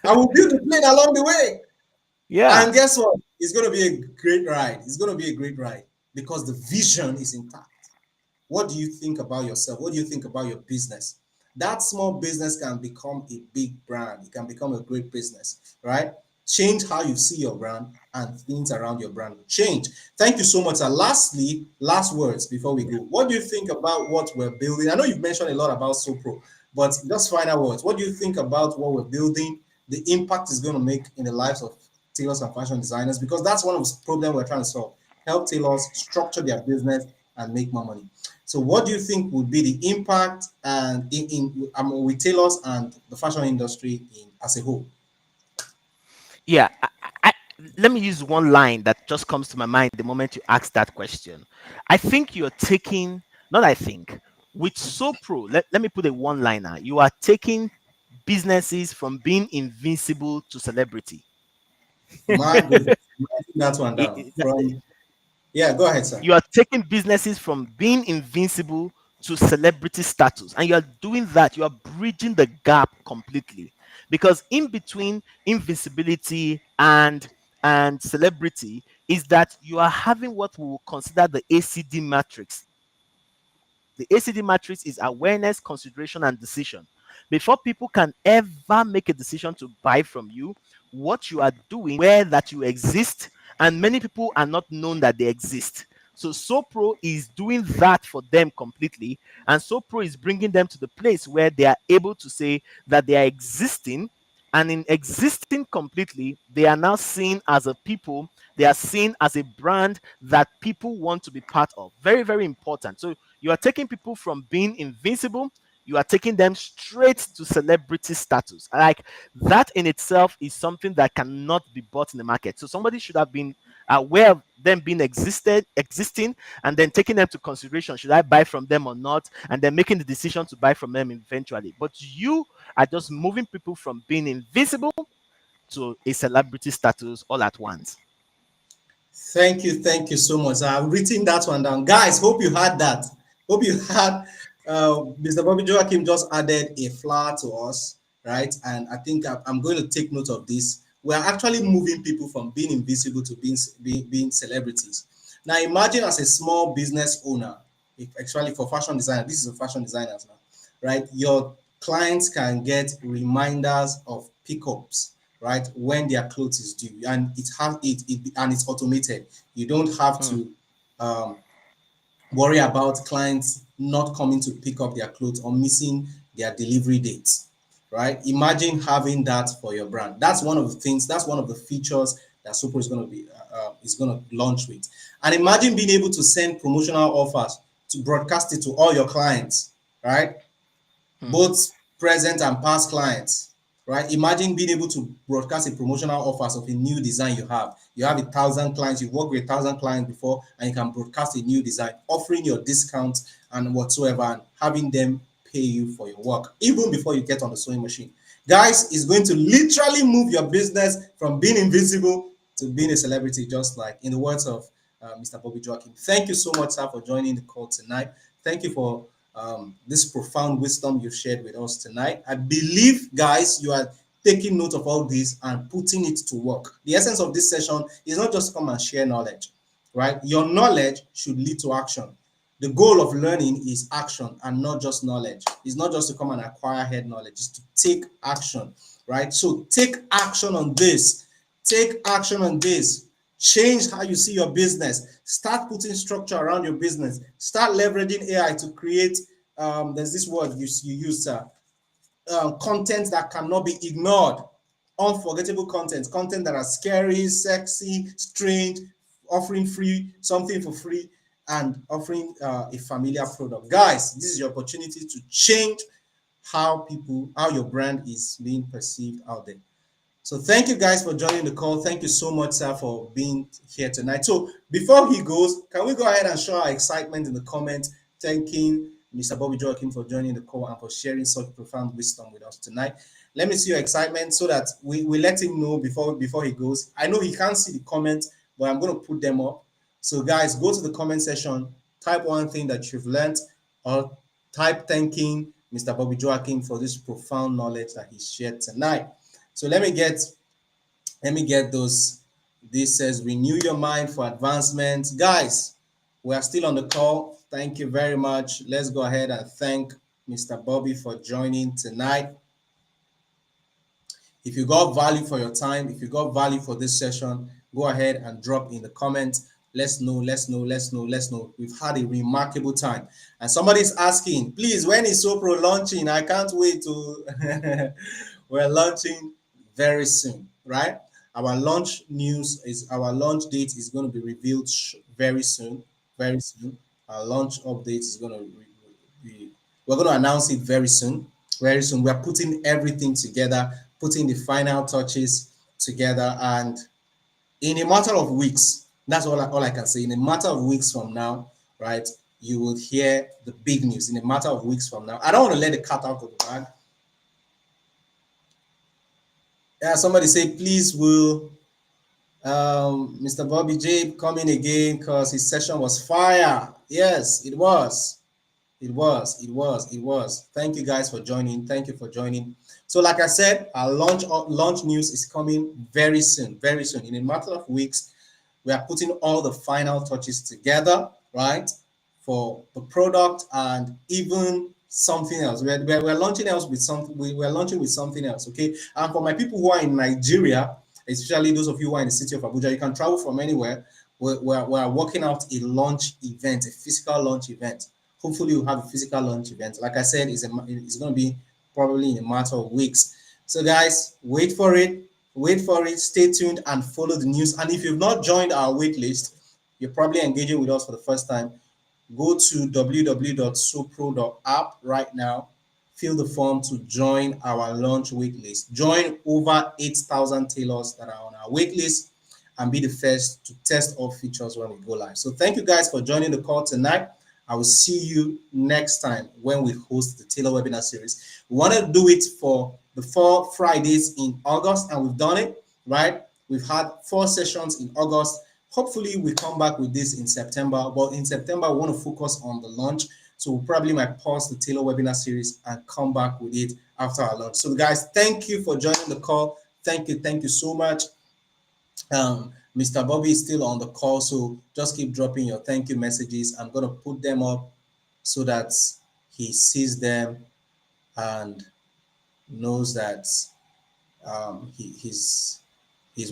I will build the plane along the way. Yeah. And guess what? It's going to be a great ride. It's going to be a great ride because the vision is intact. What do you think about yourself? What do you think about your business? That small business can become a big brand. It can become a great business, right? change how you see your brand and things around your brand will change. Thank you so much. And lastly, last words before we go. What do you think about what we're building? I know you've mentioned a lot about SoPro, but just final words. What do you think about what we're building, the impact it's going to make in the lives of tailors and fashion designers? Because that's one of the problems we're trying to solve. Help tailors structure their business and make more money. So, what do you think would be the impact and with tailors and the fashion industry as a whole? Yeah, let me use one line that just comes to my mind the moment you ask that question. I think you're taking, not I think, with SoPro, let me put a one liner. You are taking businesses from being invincible to celebrity. My goodness, writing that one It- down. it- From yeah, go ahead, sir. you are taking businesses from being invincible to celebrity status, and you are doing that, you are bridging the gap completely, because in between invincibility and celebrity is that you are having what we will consider the ACD matrix. The ACD matrix is awareness, consideration, and decision. Before people can ever make a decision to buy from you, what you are doing, where that you exist, and many people are not known that they exist. So SoPro is doing that for them completely, and SoPro is bringing them to the place where they are able to say that they are existing, and in existing completely, they are now seen as a people. They are seen as a brand that people want to be part of. Very, very important. So you are taking people from being invincible, you are taking them straight to celebrity status. Like that in itself is something that cannot be bought in the market. So somebody should have been aware of them being existing, and then taking them to consideration. Should I buy from them or not? And then making the decision to buy from them eventually. But you are just moving people from being invisible to a celebrity status all at once. Thank you so much. I've written that one down. Guys, hope you had that. Hope you had Mr. Bobby Joachim just added a flower to us, right? And I think I'm going to take note of this. We're actually moving people from being invisible to being celebrities. Now, imagine as a small business owner, if actually for fashion designer, this is for fashion designers now, right? Your clients can get reminders of pickups, right, when their clothes is due, and it's automated. You don't have Hmm. to um, worry about clients not coming to pick up their clothes or missing their delivery dates, right? Imagine having that for your brand. That's one of the things. That's one of the features that Super is going to launch with. And imagine being able to send promotional offers to broadcast it to all your clients, right? Hmm. Both present and past clients, right? Imagine being able to broadcast a promotional offers of a new design you have. You have 1,000 clients, you've worked with 1,000 clients before, and you can broadcast a new design, offering your discounts and whatsoever, and having them pay you for your work, even before you get on the sewing machine. Guys, it's going to literally move your business from being invisible to being a celebrity, just like in the words of Mr. Bobby Joachim. Thank you so much, sir, for joining the call tonight. Thank you for this profound wisdom you've shared with us tonight. I believe, guys, you are taking note of all this and putting it to work. The essence of this session is not just come and share knowledge, right? Your knowledge should lead to action. The goal of learning is action and not just knowledge. It's not just to come and acquire head knowledge, it's to take action, right? So take action on this. Take action on this. Change how you see your business. Start putting structure around your business. Start leveraging AI to create. There's this word you use, content that cannot be ignored. Unforgettable content that are scary, sexy, strange, offering free something for free, and offering a familiar product. Guys, this is your opportunity to change how your brand is being perceived out there. So thank you guys for joining the call. Thank you so much, sir, for being here tonight. So before he goes, can we go ahead and show our excitement in the comments, thanking Mr. Bobby Joachim for joining the call and for sharing such profound wisdom with us tonight. Let me see your excitement so that we let him know before he goes. I know he can't see the comments, but I'm going to put them up. So guys, go to the comment section, type one thing that you've learned, or type thanking Mr. Bobby Joachim for this profound knowledge that he shared tonight. So let me get those. This says renew your mind for advancement. Guys, we are still on the call. Thank you very much. Let's go ahead and thank Mr. Bobby for joining tonight. If you got value for your time, if you got value for this session, go ahead and drop in the comments. Let's know, let's know, let's know, let's know. We've had a remarkable time. And somebody's asking, please, when is Sopro launching? I can't wait to. We're launching very soon, right? Our launch date is going to be revealed very soon, very soon. Our launch update is going to be, we're going to announce it very soon, very soon. We're putting everything together, putting the final touches together, and in a matter of weeks, that's all I can say. In a matter of weeks from now, right, you will hear the big news. In a matter of weeks from now, I don't want to let the cat out of the bag. Yeah, somebody say, please, will Mr. Bobby J come in again because his session was fire. Yes, it was. It was, it was, it was. Thank you guys for joining. Thank you for joining. So, like I said, our launch news is coming very soon, very soon. In a matter of weeks, we are putting all the final touches together, right, for the product and even something else. We're launching else with something. We're launching with something else. Okay, and for my people who are in Nigeria, especially those of you who are in the city of Abuja, you can travel from anywhere. We're working out a launch event, a physical launch event. Hopefully, we'll have a physical launch event. Like I said, it's going to be probably in a matter of weeks. So, guys, wait for it. Wait for it. Stay tuned and follow the news. And if you've not joined our wait list, you're probably engaging with us for the first time. Go to www.sopro.app right now. Fill the form to join our launch wait list. Join over 8,000 tailors that are on our wait list and be the first to test all features when we go live. So thank you guys for joining the call tonight. I will see you next time when we host the Tailor webinar series. We want to do it for the 4 Fridays in August, and we've done it, right? We've had 4 sessions in August. Hopefully, we come back with this in September. But in September, we want to focus on the launch. So we probably might pause the Tailor webinar series and come back with it after our launch. So, guys, thank you for joining the call. Thank you so much. Mr. Bobby is still on the call, so just keep dropping your thank you messages. I'm going to put them up so that he sees them and knows that he's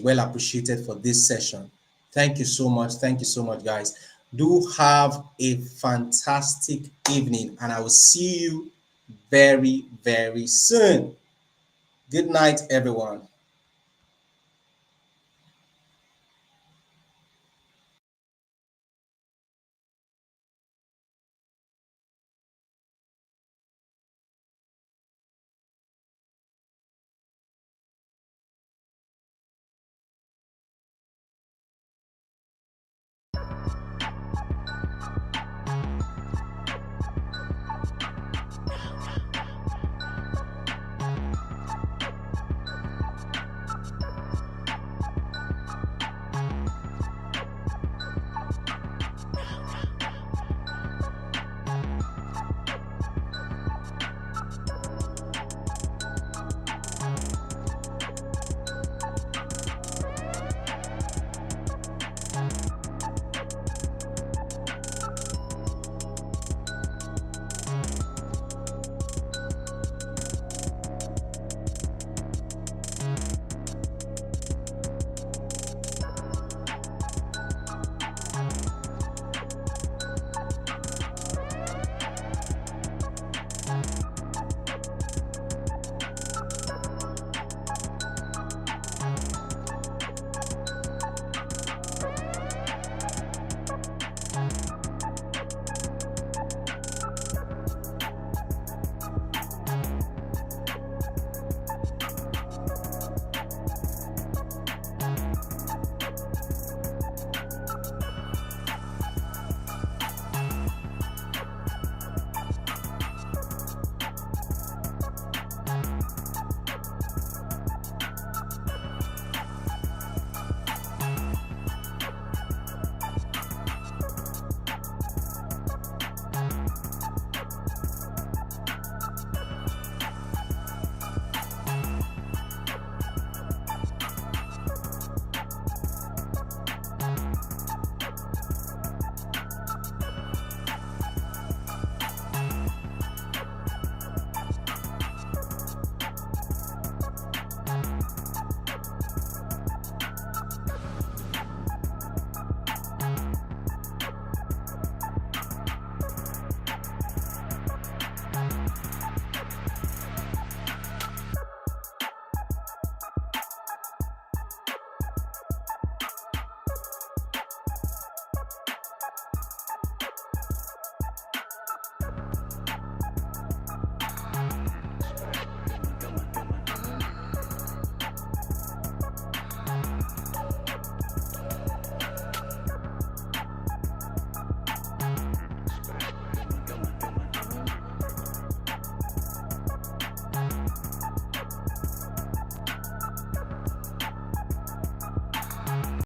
well appreciated for this session. Thank you so much. Thank you so much, guys. Do have a fantastic evening, and I will see you very, very soon. Good night, everyone.